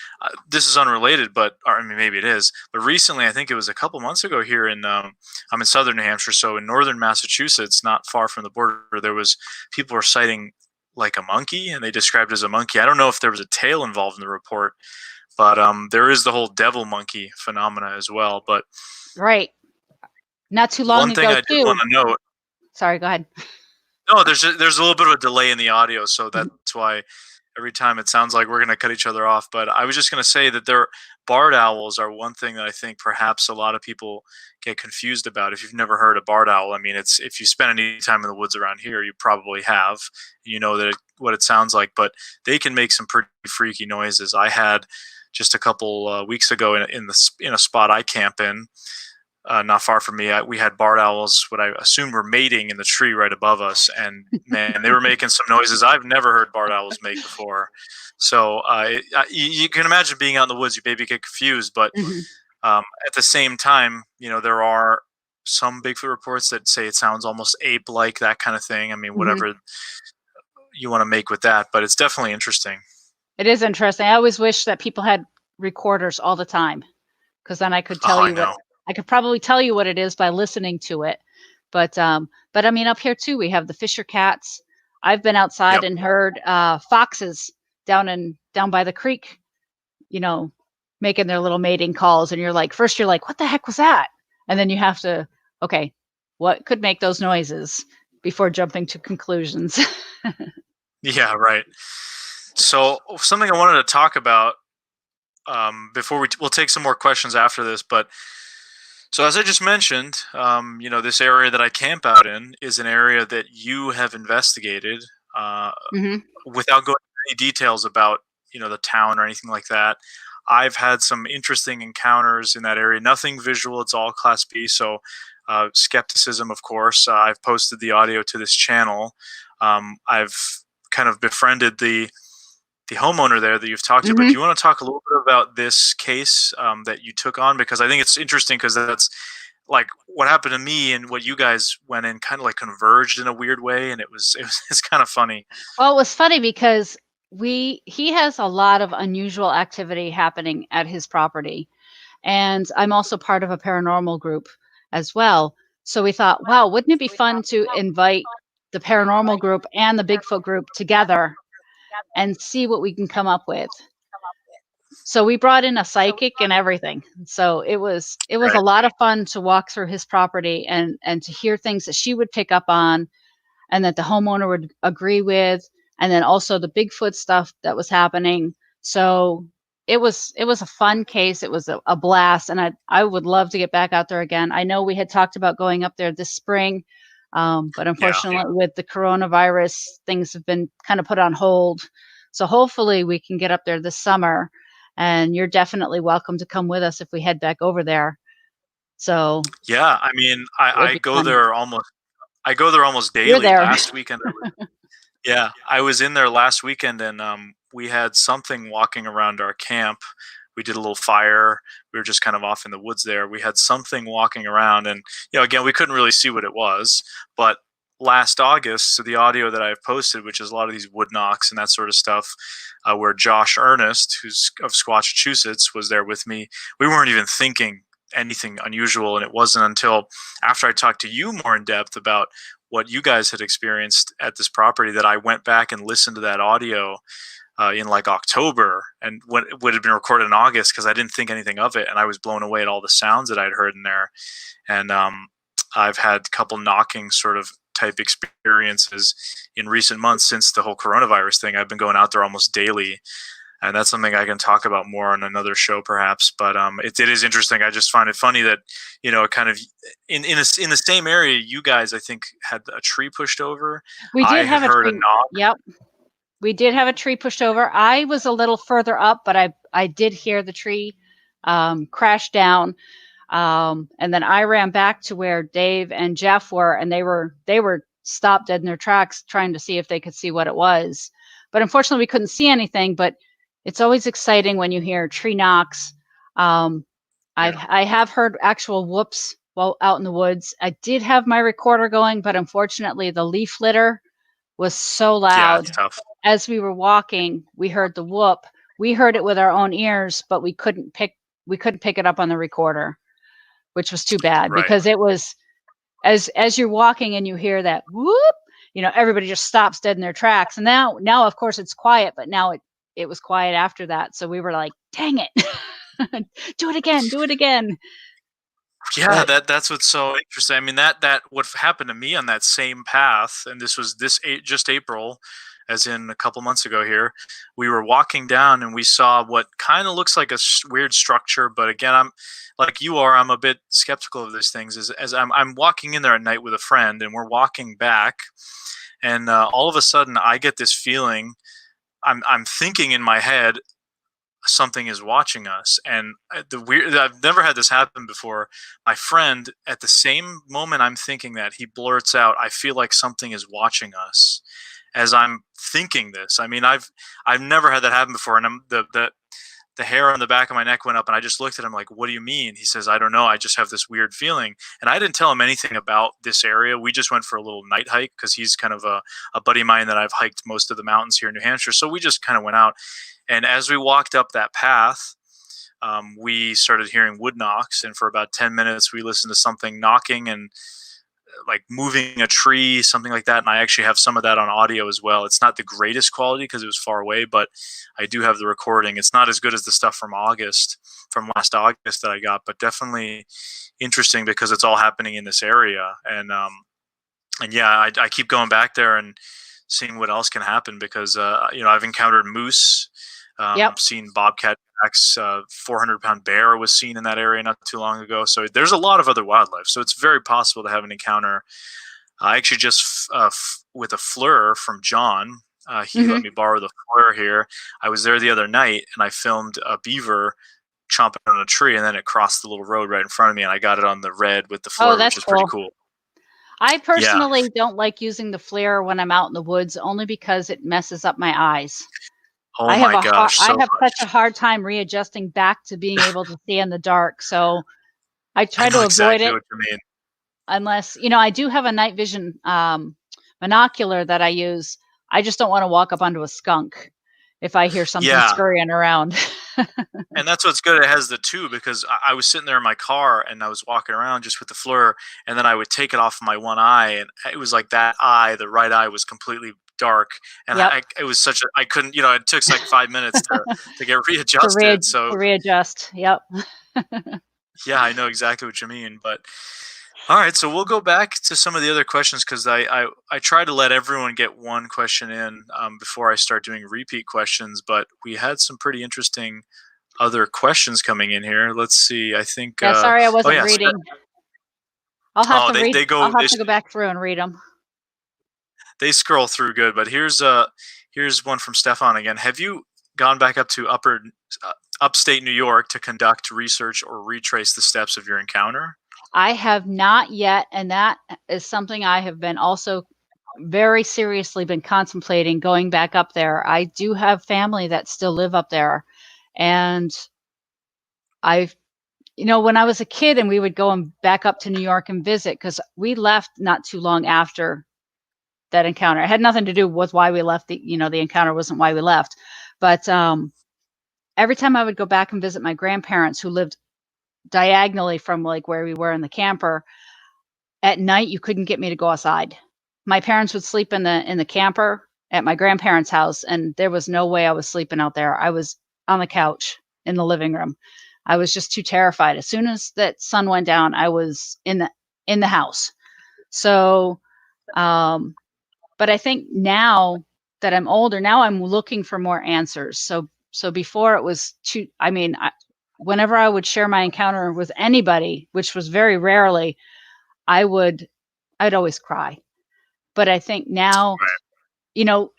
This is unrelated, but or, I mean, maybe it is. But recently, I think it was a couple months ago here in I'm in southern New Hampshire, so in northern Massachusetts, not far from the border, there was people were citing like a monkey, and they described it as a monkey. I don't know if there was a tail involved in the report, but there is the whole devil monkey phenomena as well. But Right. Not too long one thing ago, I did too. want to note. Sorry, go ahead. No, there's a little bit of a delay in the audio, so that's why every time it sounds like we're going to cut each other off. But I was just going to say that barred owls are one thing that I think perhaps a lot of people get confused about. If you've never heard a barred owl, I mean, it's if you spend any time in the woods around here, you probably have. You know what it sounds like, but they can make some pretty freaky noises. I had just a couple weeks ago in a spot I camp in. Not far from me, we had barred owls, what I assume were mating in the tree right above us. And man, they were making some noises I've never heard barred owls make before. So you can imagine being out in the woods, you maybe get confused. But at the same time, there are some Bigfoot reports that say it sounds almost ape-like, that kind of thing. I mean, whatever you want to make with that, but it's definitely interesting. It is interesting. I always wish that people had recorders all the time, because then I could tell you what. I could probably tell you what it is by listening to it. But I mean, up here too, we have the Fisher cats. I've been outside and heard foxes down by the creek, making their little mating calls. And you're like, what the heck was that? And then you have to, okay, what could make those noises before jumping to conclusions? Yeah, right. So something I wanted to talk about before we'll take some more questions after this, but so as I just mentioned, this area that I camp out in is an area that you have investigated without going into any details about, the town or anything like that. I've had some interesting encounters in that area. Nothing visual. It's all Class B. So Skepticism, of course. I've posted the audio to this channel. I've kind of befriended the homeowner there that you've talked to, but do you want to talk a little bit about this case that you took on? Because I think it's interesting, because that's like what happened to me and what you guys went in kind of like converged in a weird way. And it's kind of funny. Well, it was funny because he has a lot of unusual activity happening at his property. And I'm also part of a paranormal group as well. So we thought, wow, wouldn't it be fun to invite the paranormal group and the Bigfoot group together and see what we can come up with. So we brought in a psychic and everything. So it was a lot of fun to walk through his property and to hear things that she would pick up on and that the homeowner would agree with, and then also the Bigfoot stuff that was happening. So it was a fun case. It was a blast, and I would love to get back out there again. I know we had talked about going up there this spring, but unfortunately with the coronavirus, things have been kind of put on hold. So hopefully we can get up there this summer, and you're definitely welcome to come with us if we head back over there. So yeah, I mean, I go there almost daily. You're there. Last weekend, I was in there last weekend, and we had something walking around our camp. We did a little fire. We were just kind of off in the woods there. We had something walking around, and again, we couldn't really see what it was. But last August, so the audio that I've posted, which is a lot of these wood knocks and that sort of stuff, where Josh Ernest, who's of Squatch, Massachusetts, was there with me. We weren't even thinking anything unusual, and it wasn't until after I talked to you more in depth about what you guys had experienced at this property that I went back and listened to that audio in like October, and when it would have been recorded in August, because I didn't think anything of it, and I was blown away at all the sounds that I'd heard in there. And I've had a couple knocking sort of type experiences in recent months since the whole coronavirus thing. I've been going out there almost daily, and that's something I can talk about more on another show perhaps. But it is interesting. I just find it funny that kind of in the same area, you guys, I think, had a tree pushed over. We did have heard a knock. Yep, we did have a tree pushed over. I was a little further up, but I did hear the tree crash down. And then I ran back to where Dave and Jeff were, and they were stopped dead in their tracks trying to see if they could see what it was. But unfortunately, we couldn't see anything. But it's always exciting when you hear tree knocks. I have heard actual whoops while out in the woods. I did have my recorder going, but unfortunately the leaf litter was so Yeah, loud. it's tough. As we were walking, we heard the whoop. We heard it with our own ears, but we couldn't pick it up on the recorder, which was too bad Right. because it was as you're walking and you hear that whoop, everybody just stops dead in their tracks. And now of course it's quiet, but now it was quiet after that. So we were like, dang it. Do it again. Yeah, that's what's so interesting. I mean, that what happened to me on that same path, and this was just April, as in a couple months ago here. We were walking down and we saw what kind of looks like a weird structure, but again, I'm like you are. I'm a bit skeptical of these things. As I'm walking in there at night with a friend, and we're walking back, and all of a sudden I get this feeling. I'm thinking in my head, something is watching us, and I've never had this happen before. My friend, at the same moment I'm thinking that, he blurts out, "I feel like something is watching us," as I'm thinking this. I mean, I've never had that happen before, and the hair on the back of my neck went up, and I just looked at him like, "What do you mean?" He says, "I don't know, I just have this weird feeling." And I didn't tell him anything about this area. We just went for a little night hike because he's kind of a buddy of mine that I've hiked most of the mountains here in New Hampshire. So we just kind of went out. And as we walked up that path, we started hearing wood knocks. And for about 10 minutes, we listened to something knocking and like moving a tree, something like that. And I actually have some of that on audio as well. It's not the greatest quality because it was far away, but I do have the recording. It's not as good as the stuff from last August that I got, but definitely interesting because it's all happening in this area. And yeah, I keep going back there and seeing what else can happen because, I've encountered moose. I've seen bobcat tracks. 400-pound bear was seen in that area not too long ago. So there's a lot of other wildlife. So it's very possible to have an encounter. I actually just with a FLIR from John. He let me borrow the FLIR here. I was there the other night and I filmed a beaver chomping on a tree, and then it crossed the little road right in front of me, and I got it on the red with the FLIR, which is pretty cool. I personally don't like using the FLIR when I'm out in the woods, only because it messes up my eyes. Oh my gosh! I have such a hard time readjusting back to being able to see in the dark. So I try to avoid it. What you mean. Unless, I do have a night vision monocular that I use. I just don't want to walk up onto a skunk if I hear something scurrying around. And that's what's good. It has the two, because I was sitting there in my car and I was walking around just with the FLIR, and then I would take it off of my one eye, and it was like that eye, the right eye, was completely dark, and it was I couldn't, it took like 5 minutes to get readjusted. To readjust. Yep. Yeah, I know exactly what you mean. But all right, so we'll go back to some of the other questions, because I try to let everyone get one question in before I start doing repeat questions. But we had some pretty interesting other questions coming in here. Let's see. I think. Sorry, I wasn't reading. I'll have to read. I'll have to go back through and read them. They scroll through good, but here's one from Stefan again. Have you gone back up to upstate New York to conduct research or retrace the steps of your encounter? I have not yet, and that is something I have been also very seriously been contemplating, going back up there. I do have family that still live up there, and when I was a kid and we would go back up to New York and visit, because we left not too long after that encounter. It had nothing to do with why we left. The encounter wasn't why we left, but every time I would go back and visit my grandparents, who lived diagonally from like where we were in the camper, at night you couldn't get me to go outside. My parents would sleep in the camper at my grandparents' house, and there was no way I was sleeping out there. I was on the couch in the living room. I was just too terrified. As soon as that sun went down, I was in the house. So but I think now that I'm older, now I'm looking for more answers. So before it was whenever I would share my encounter with anybody, which was very rarely, I'd always cry. But I think now,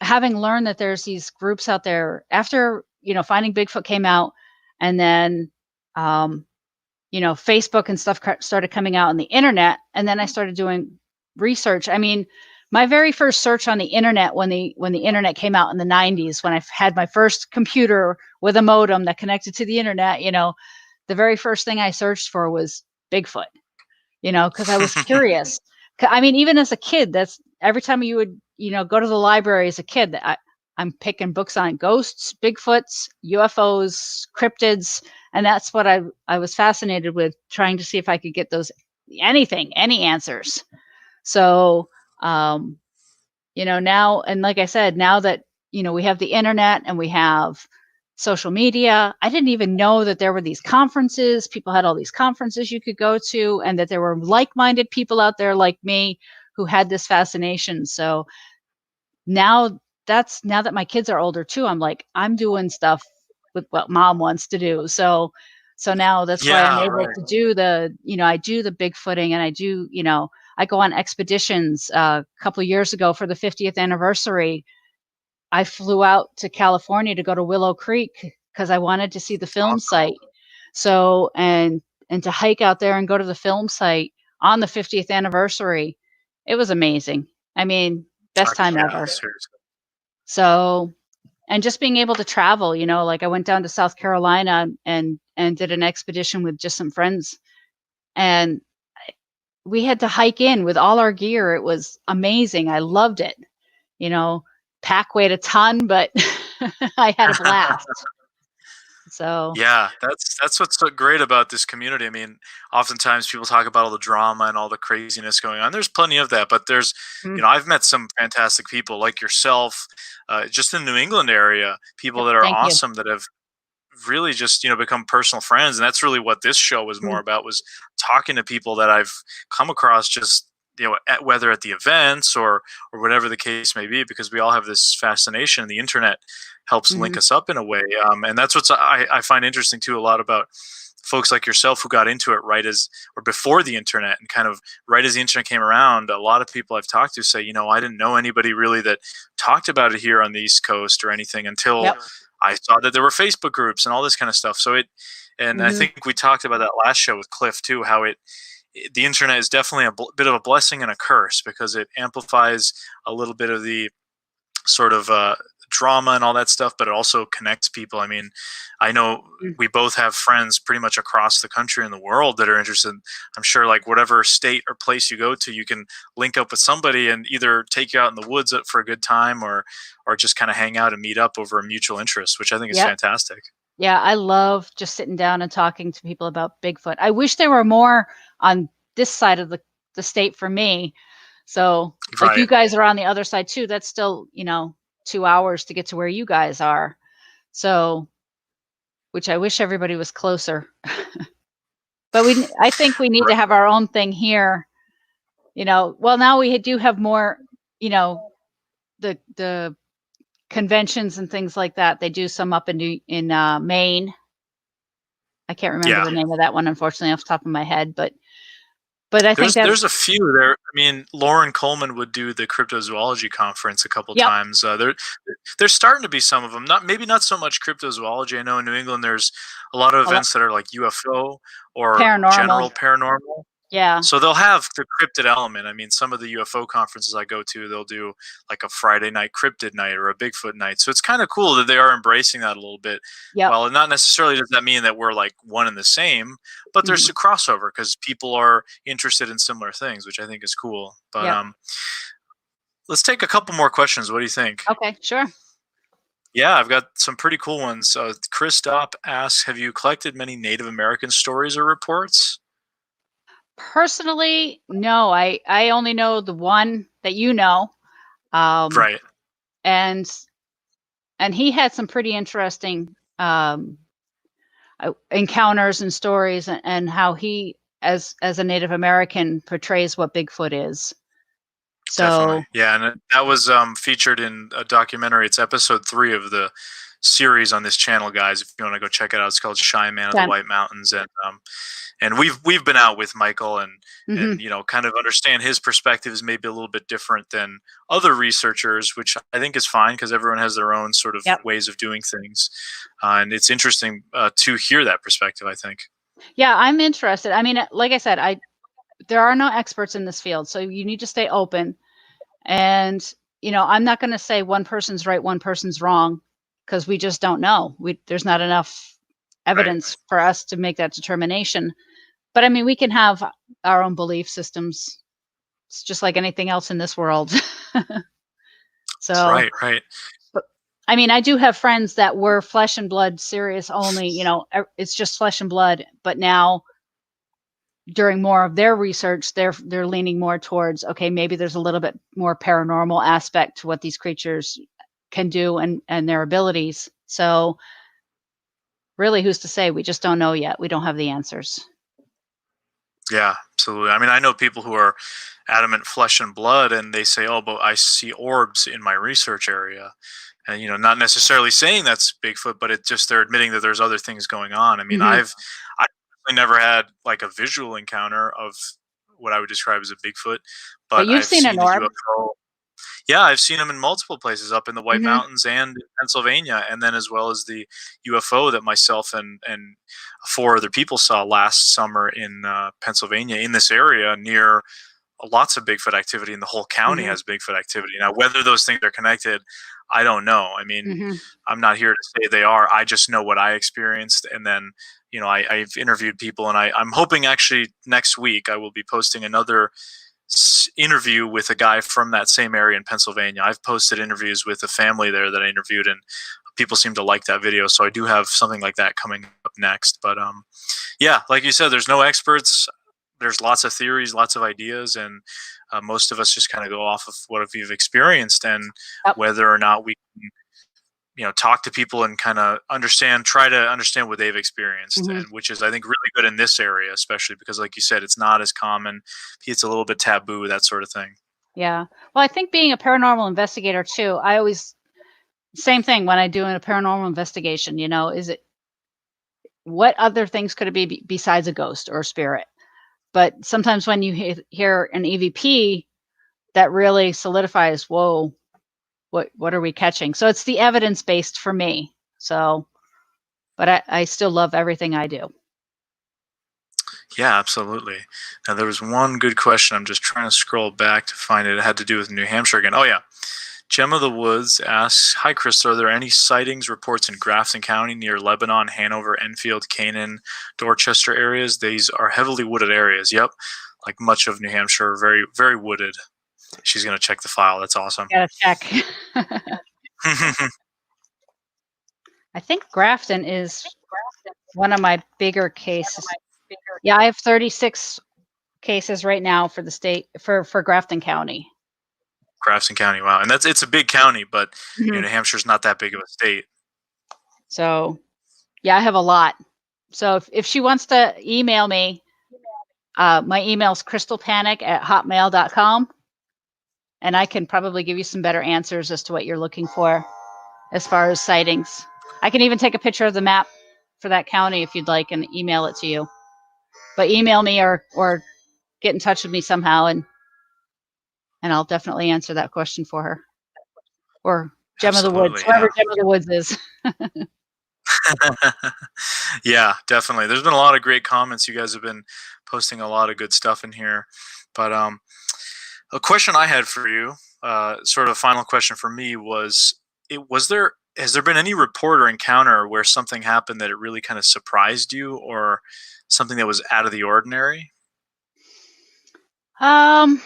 having learned that there's these groups out there after, Finding Bigfoot came out, and then, Facebook and stuff started coming out on the internet, and then I started doing research. I mean, my very first search on the internet, when the internet came out in the 90s, when I had my first computer with a modem that connected to the internet, the very first thing I searched for was Bigfoot. because I was curious. I mean, even as a kid, that's every time you would, go to the library as a kid, I'm picking books on ghosts, Bigfoots, UFOs, cryptids, and that's what I was fascinated with, trying to see if I could get any answers. So, now, and like I said, now that, we have the internet and we have social media, I didn't even know that there were these conferences. People had all these conferences you could go to, and that there were like-minded people out there like me who had this fascination. So now that my kids are older too, I'm like, I'm doing stuff with what mom wants to do. So now that's why I'm able to do I do the Bigfooting, and I do, I go on expeditions. A couple of years ago for the 50th anniversary, I flew out to California to go to Willow Creek because I wanted to see the film site. So, and to hike out there and go to the film site on the 50th anniversary, it was amazing. I mean, best time ever. Seriously. So, and just being able to travel, like I went down to South Carolina and did an expedition with just some friends, and we had to hike in with all our gear. It was amazing. I loved it. Pack weighed a ton, but I had a blast. So yeah, that's what's so great about this community. I mean, oftentimes people talk about all the drama and all the craziness going on. There's plenty of that, but there's, I've met some fantastic people like yourself, just in the New England area, people that are awesome that have really just, become personal friends. And that's really what this show was more about, was talking to people that I've come across just, whether at the events or whatever the case may be, because we all have this fascination. The internet helps link us up in a way. And that's what I find interesting too, a lot about folks like yourself who got into it before the internet, and kind of right as the internet came around. A lot of people I've talked to say, I didn't know anybody really that talked about it here on the East Coast or anything until I saw that there were Facebook groups and all this kind of stuff. So I think we talked about that last show with Cliff too, how the internet is definitely a bit of a blessing and a curse, because it amplifies a little bit of the sort of drama and all that stuff, but it also connects people. I mean, I know we both have friends pretty much across the country and the world that are interested. I'm sure, like, whatever state or place you go to, you can link up with somebody and either take you out in the woods for a good time, or just kind of hang out and meet up over a mutual interest, which I think is fantastic. Yeah, I love just sitting down and talking to people about Bigfoot. I wish there were more on this side of the state for me. So like you guys are on the other side too. That's still, 2 hours to get to where you guys are. So, which I wish everybody was closer. But I think we need to have our own thing here. Well, now we do have more, the conventions and things like that. They do some up in Maine. I can't remember the name of that one, unfortunately, off the top of my head, but I think there's a few there. I mean, Lauren Coleman would do the Cryptozoology conference a couple times. There's starting to be some of them. Maybe not so much Cryptozoology. I know in New England there's a lot of events that are like UFO or general paranormal. Yeah. So they'll have the cryptid element. I mean, some of the UFO conferences I go to, they'll do like a Friday night cryptid night or a Bigfoot night. So it's kind of cool that they are embracing that a little bit. Yeah. Well, not necessarily does that mean that we're like one and the same, but there's a crossover because people are interested in similar things, which I think is cool. But let's take a couple more questions. What do you think? Okay, sure. Yeah, I've got some pretty cool ones. Chris Dopp asks, have you collected many Native American stories or reports? Personally, no. I only know the one that you know. Right. And he had some pretty interesting encounters and stories, and how he, as a Native American, portrays what Bigfoot is. So definitely. Yeah, and that was featured in a documentary. It's episode 3 of the series on this channel, guys. If you want to go check it out, it's called Shy Man of the White Mountains, and we've been out with Michael and kind of understand his perspective is maybe a little bit different than other researchers, which I think is fine because everyone has their own sort of ways of doing things, and it's interesting to hear that perspective, I think. Yeah, I'm interested. I mean, like I said, there are no experts in this field, so you need to stay open. And I'm not going to say one person's right, one person's wrong, because we just don't know. There's not enough evidence for us to make that determination. But I mean, we can have our own belief systems. It's just like anything else in this world. So, Right, right. but, I mean, I do have friends that were flesh and blood serious only, it's just flesh and blood. But now during more of their research, they're leaning more towards, okay, maybe there's a little bit more paranormal aspect to what these creatures can do and their abilities. So really, who's to say? We just don't know yet. We don't have the answers. Yeah, absolutely. I mean, I know people who are adamant flesh and blood, and they say, "Oh, but I see orbs in my research area," and not necessarily saying that's Bigfoot, but it just they're admitting that there's other things going on. I mean, Mhm. I never had like a visual encounter of what I would describe as a Bigfoot, But but you've I've seen an seen a orb. UFO. Yeah, I've seen them in multiple places up in the White Mhm. Mountains and in Pennsylvania, and then as well as the UFO that myself and 4 other people saw last summer in Pennsylvania in this area near lots of Bigfoot activity, and the whole county Mhm. has Bigfoot activity. Now, whether those things are connected, I don't know. I mean, Mhm. I'm not here to say they are. I just know what I experienced, and then I've interviewed people, and I'm hoping actually next week I will be posting another interview with a guy from that same area in Pennsylvania. I've posted interviews with a family there that I interviewed, and people seem to like that video. So I do have something like that coming up next. But yeah, like you said, there's no experts. There's lots of theories, lots of ideas, and most of us just kind of go off of what we've experienced and Yep. whether or not we can talk to people and kind of try to understand what they've experienced, Mhm. and which is I think really good in this area, especially because like you said, it's not as common. It's a little bit taboo, that sort of thing. Yeah. Well, I think being a paranormal investigator too, I always same thing when I do a paranormal investigation, is it what other things could it be besides a ghost or a spirit? But sometimes when you hear an EVP, that really solidifies, whoa, what are we catching? So it's the evidence based for me. So, but I still love everything I do. Yeah, absolutely. Now there was one good question. I'm just trying to scroll back to find it. It had to do with New Hampshire again. Oh yeah. Gem of the Woods asks, "Hi, Chris. Are there any sightings reports in Grafton County near Lebanon, Hanover, Enfield, Canaan, Dorchester areas? These are heavily wooded areas." Yep, like much of New Hampshire, very, very wooded. She's going to check the file. That's awesome. Gotta check. I think Grafton is one of my bigger cases. Yeah, I have 36 cases right now for the state for Grafton County. Grafton County, wow. And it's a big county, but Mhm. New Hampshire's not that big of a state. So, yeah, I have a lot. So if she wants to email me, my email is crystalpanek@hotmail.com, and I can probably give you some better answers as to what you're looking for as far as sightings. I can even take a picture of the map for that county if you'd like and email it to you. But email me or get in touch with me somehow, and I'll definitely answer that question for her. Or Gem of the Woods, Absolutely, whoever yeah. Gem of the Woods is. Yeah, definitely. There's been a lot of great comments. You guys have been posting a lot of good stuff in here. But a question I had for you, sort of a final question for me was, has there been any report or encounter where something happened that it really kind of surprised you, or something that was out of the ordinary? Um,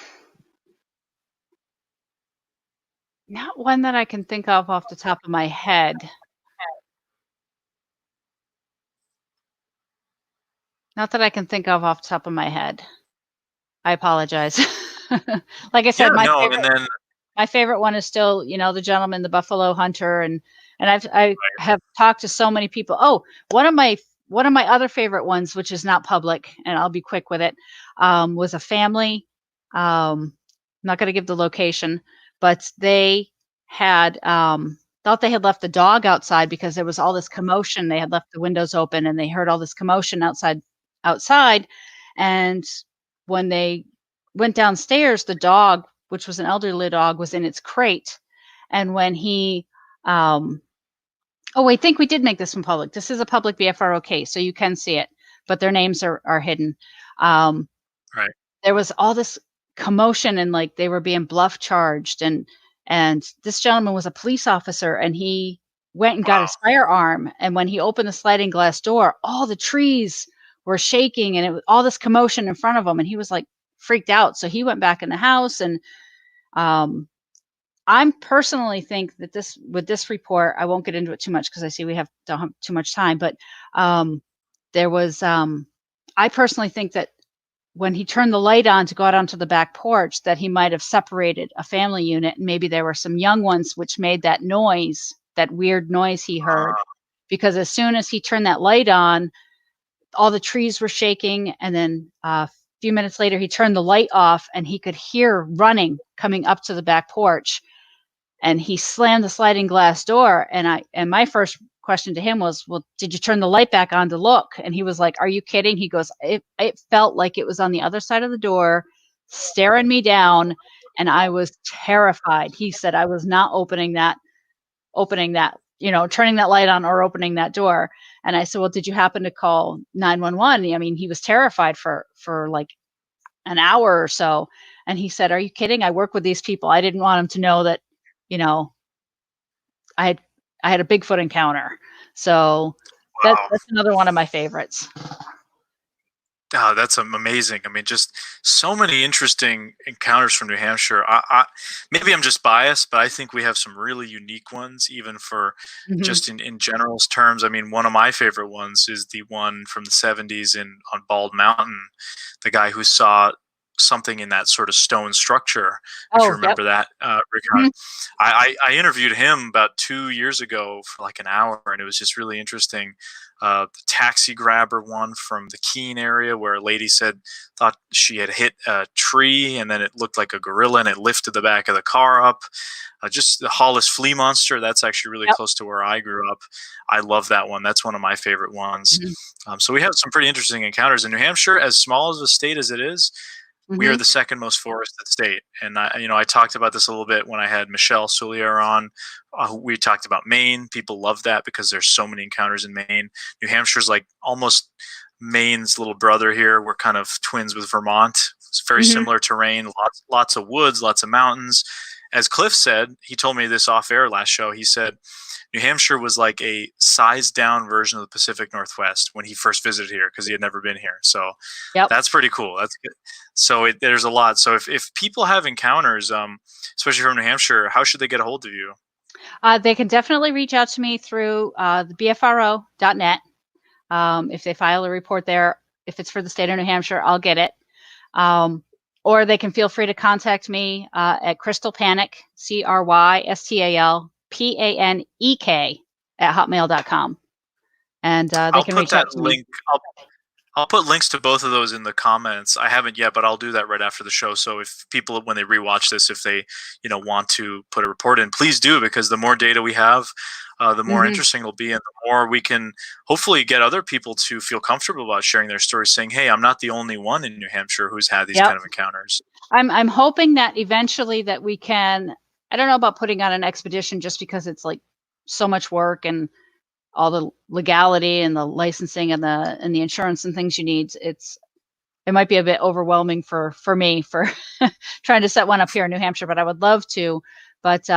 Not one that I can think of off the top of my head. Not that I can think of off the top of my head. I apologize. Like I Yeah, said, my no, and favorite then my favorite one is still, the gentleman, the buffalo hunter, and I have talked to so many people. Oh, one of my other favorite ones, which is not public, and I'll be quick with it, was a family. I'm not going to give the location, but they had thought they had left the dog outside because there was all this commotion. They had left the windows open, and they heard all this commotion outside, and when they went downstairs, the dog, which was an elderly dog, was in its crate. And when he, I think we did make this one public. This is a public BFRO case, so you can see it, but their names are hidden. Um, right. there was all this commotion, and like they were being bluff charged, and this gentleman was a police officer, and he went and got Wow. his firearm. And when he opened the sliding glass door, all the trees were shaking, and it was all this commotion in front of him, and he was like freaked out. So he went back in the house, and I'm personally think that with this report, I won't get into it too much because I see we don't have too much time, but there was I personally think that when he turned the light on to go out onto the back porch, that he might have separated a family unit, and maybe there were some young ones which made that noise, that weird noise he heard, because as soon as he turned that light on, all the trees were shaking, and then a few minutes later he turned the light off, and he could hear running coming up to the back porch, and he slammed the sliding glass door, and my first question to him was, well, did you turn the light back on to look? And he was like, are you kidding? He goes, it felt like it was on the other side of the door staring me down, and I was terrified. He said, I was not opening that, turning that light on or opening that door. And I said, well, did you happen to call 911? I mean, he was terrified for like an hour or so. And he said, are you kidding? I work with these people. I didn't want him to know that, I had a Bigfoot encounter. So that's another one of my favorites. Oh, that's amazing. I mean, just so many interesting encounters from New Hampshire. Maybe I'm just biased, but I think we have some really unique ones, even for just in general's terms. I mean, one of my favorite ones is the one from the 70s on Bald Mountain, the guy who saw something in that sort of stone structure, if you remember that. I interviewed him about 2 years ago for like an hour, and it was just really interesting. The taxi grabber one from the Keene area, where a lady thought she had hit a tree, and then it looked like a gorilla, and it lifted the back of the car up. Just the Hollis flea monster, that's actually really close to where I grew up. I love that one. That's one of my favorite ones. So we have some pretty interesting encounters in New Hampshire. As small as a state as it is, we are the second most forested state. And I talked about this a little bit when I had Michelle Soulier on. We talked about Maine. People love that because there's so many encounters in Maine. New Hampshire's like almost Maine's little brother here. We're kind of twins with Vermont. It's very similar terrain, lots of woods, lots of mountains. As Cliff said, he told me this off air last show. He said New Hampshire was like a sized down version of the Pacific Northwest when he first visited here, because he had never been here. So that's pretty cool. That's good. So there's a lot. So if people have encounters, especially from New Hampshire, how should they get a hold of you? They can definitely reach out to me through the BFRO.net. If they file a report there, if it's for the state of New Hampshire, I'll get it. Or they can feel free to contact me at Crystal Panek, CrystalPanek @hotmail.com. And they can reach out to me. I'll put links to both of those in the comments. I haven't yet, but I'll do that right after the show. So if people, when they rewatch this, if they want to put a report in, please do, because the more data we have, the more interesting it'll be, and the more we can hopefully get other people to feel comfortable about sharing their stories, saying, hey, I'm not the only one in New Hampshire who's had these kind of encounters. I'm hoping that eventually that we can, I don't know about putting on an expedition, just because it's like so much work and all the legality and the licensing and the insurance and things you need. It might be a bit overwhelming for me for trying to set one up here in New Hampshire, but I would love to. But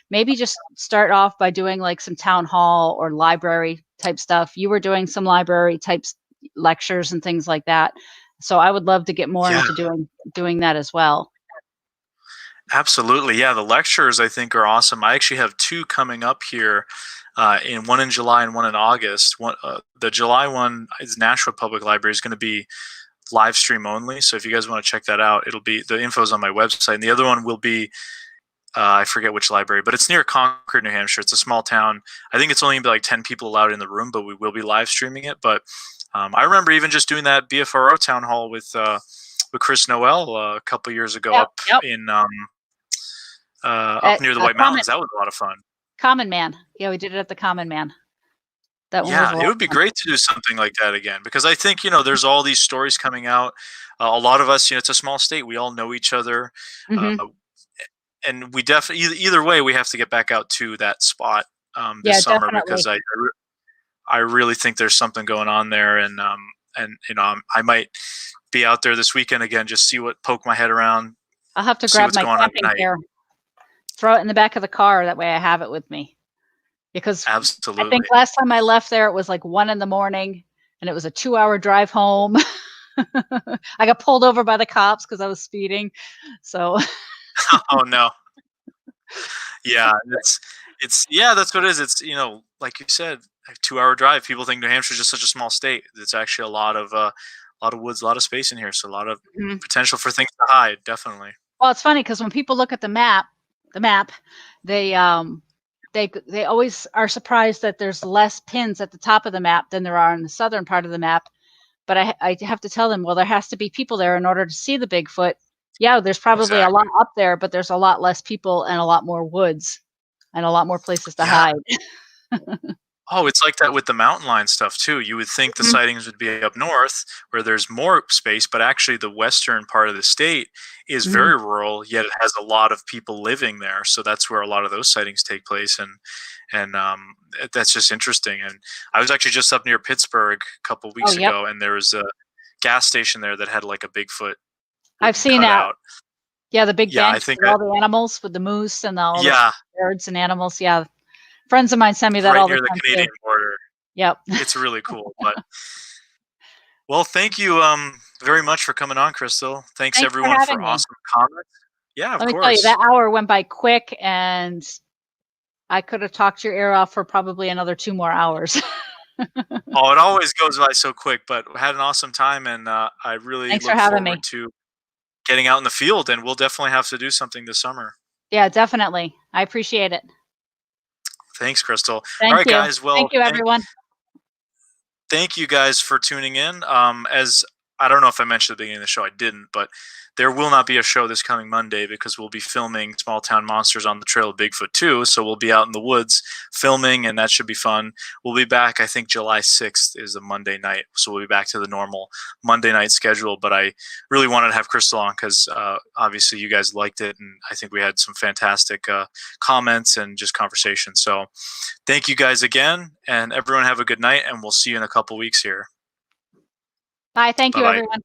maybe just start off by doing like some town hall or library type stuff. You were doing some library types lectures and things like that. So I would love to get more into doing that as well. Absolutely. Yeah, the lectures I think are awesome. I actually have 2 coming up here, one in July and one in August. The July one is Nashua Public Library, is going to be live stream only. So if you guys want to check that out, it'll be, the info's on my website. And the other one will be, I forget which library, but it's near Concord, New Hampshire. It's a small town. I think it's only going to be like 10 people allowed in the room, but we will be live streaming it. But I remember even just doing that BFRO town hall with Chris Noel a couple years ago up in up near the White Mountains. That was a lot of fun. Common Man. Yeah, we did it at the Common Man. It would be great to do something like that again, because I think, there's all these stories coming out. A lot of us, it's a small state. We all know each other. And we definitely, either way, we have to get back out to that spot this summer, because I really think there's something going on there. And I might be out there this weekend again, just poke my head around. I'll have to grab my camping gear, throw it in the back of the car. That way I have it with me. Because absolutely, I think last time I left there, it was like 1 a.m. and it was a 2-hour drive home. I got pulled over by the cops because I was speeding. So Oh no. Yeah, yeah, that's what it is. It's, like you said, a 2-hour drive. People think New Hampshire is just such a small state. It's actually a lot of woods, a lot of space in here, so a lot of potential for things to hide. Definitely. Well, it's funny because when people look at the map, they always are surprised that there's less pins at the top of the map than there are in the southern part of the map. But I have to tell them, well, there has to be people there in order to see the Bigfoot. Yeah, there's probably a lot up there, but there's a lot less people and a lot more woods and a lot more places to hide. Oh, it's like that with the mountain lion stuff too. You would think the sightings would be up north where there's more space, but actually the western part of the state is very rural, yet it has a lot of people living there. So that's where a lot of those sightings take place. And that's just interesting. And I was actually just up near Pittsburgh a couple weeks ago, and there was a gas station there that had like a Bigfoot. I've seen that. Out. Yeah, the big bench I think with all the animals, with the moose and all the birds and animals. Yeah. Friends of mine send me that right all near the time. The Canadian border. Yep. It's really cool. But well, thank you very much for coming on, Crystal. Thanks everyone for awesome comments. Yeah, of course. Let me tell you, that hour went by quick, and I could have talked your ear off for probably another 2 more hours. Oh, it always goes by so quick, but we had an awesome time, and I really look forward to getting out in the field, and we'll definitely have to do something this summer. Yeah, definitely. I appreciate it. Thanks, Crystal. Thank All right, you. guys. Well, thank you, everyone. Thank you guys for tuning in. As I don't know if I mentioned at the beginning of the show, I didn't, but there will not be a show this coming Monday because we'll be filming Small Town Monsters on the Trail of Bigfoot too. So we'll be out in the woods filming, and that should be fun. We'll be back, I think July 6th is a Monday night. So we'll be back to the normal Monday night schedule. But I really wanted to have Crystal on because obviously you guys liked it. And I think we had some fantastic comments and just conversation. So thank you guys again, and everyone have a good night, and we'll see you in a couple weeks here. Bye. Thank you, everyone.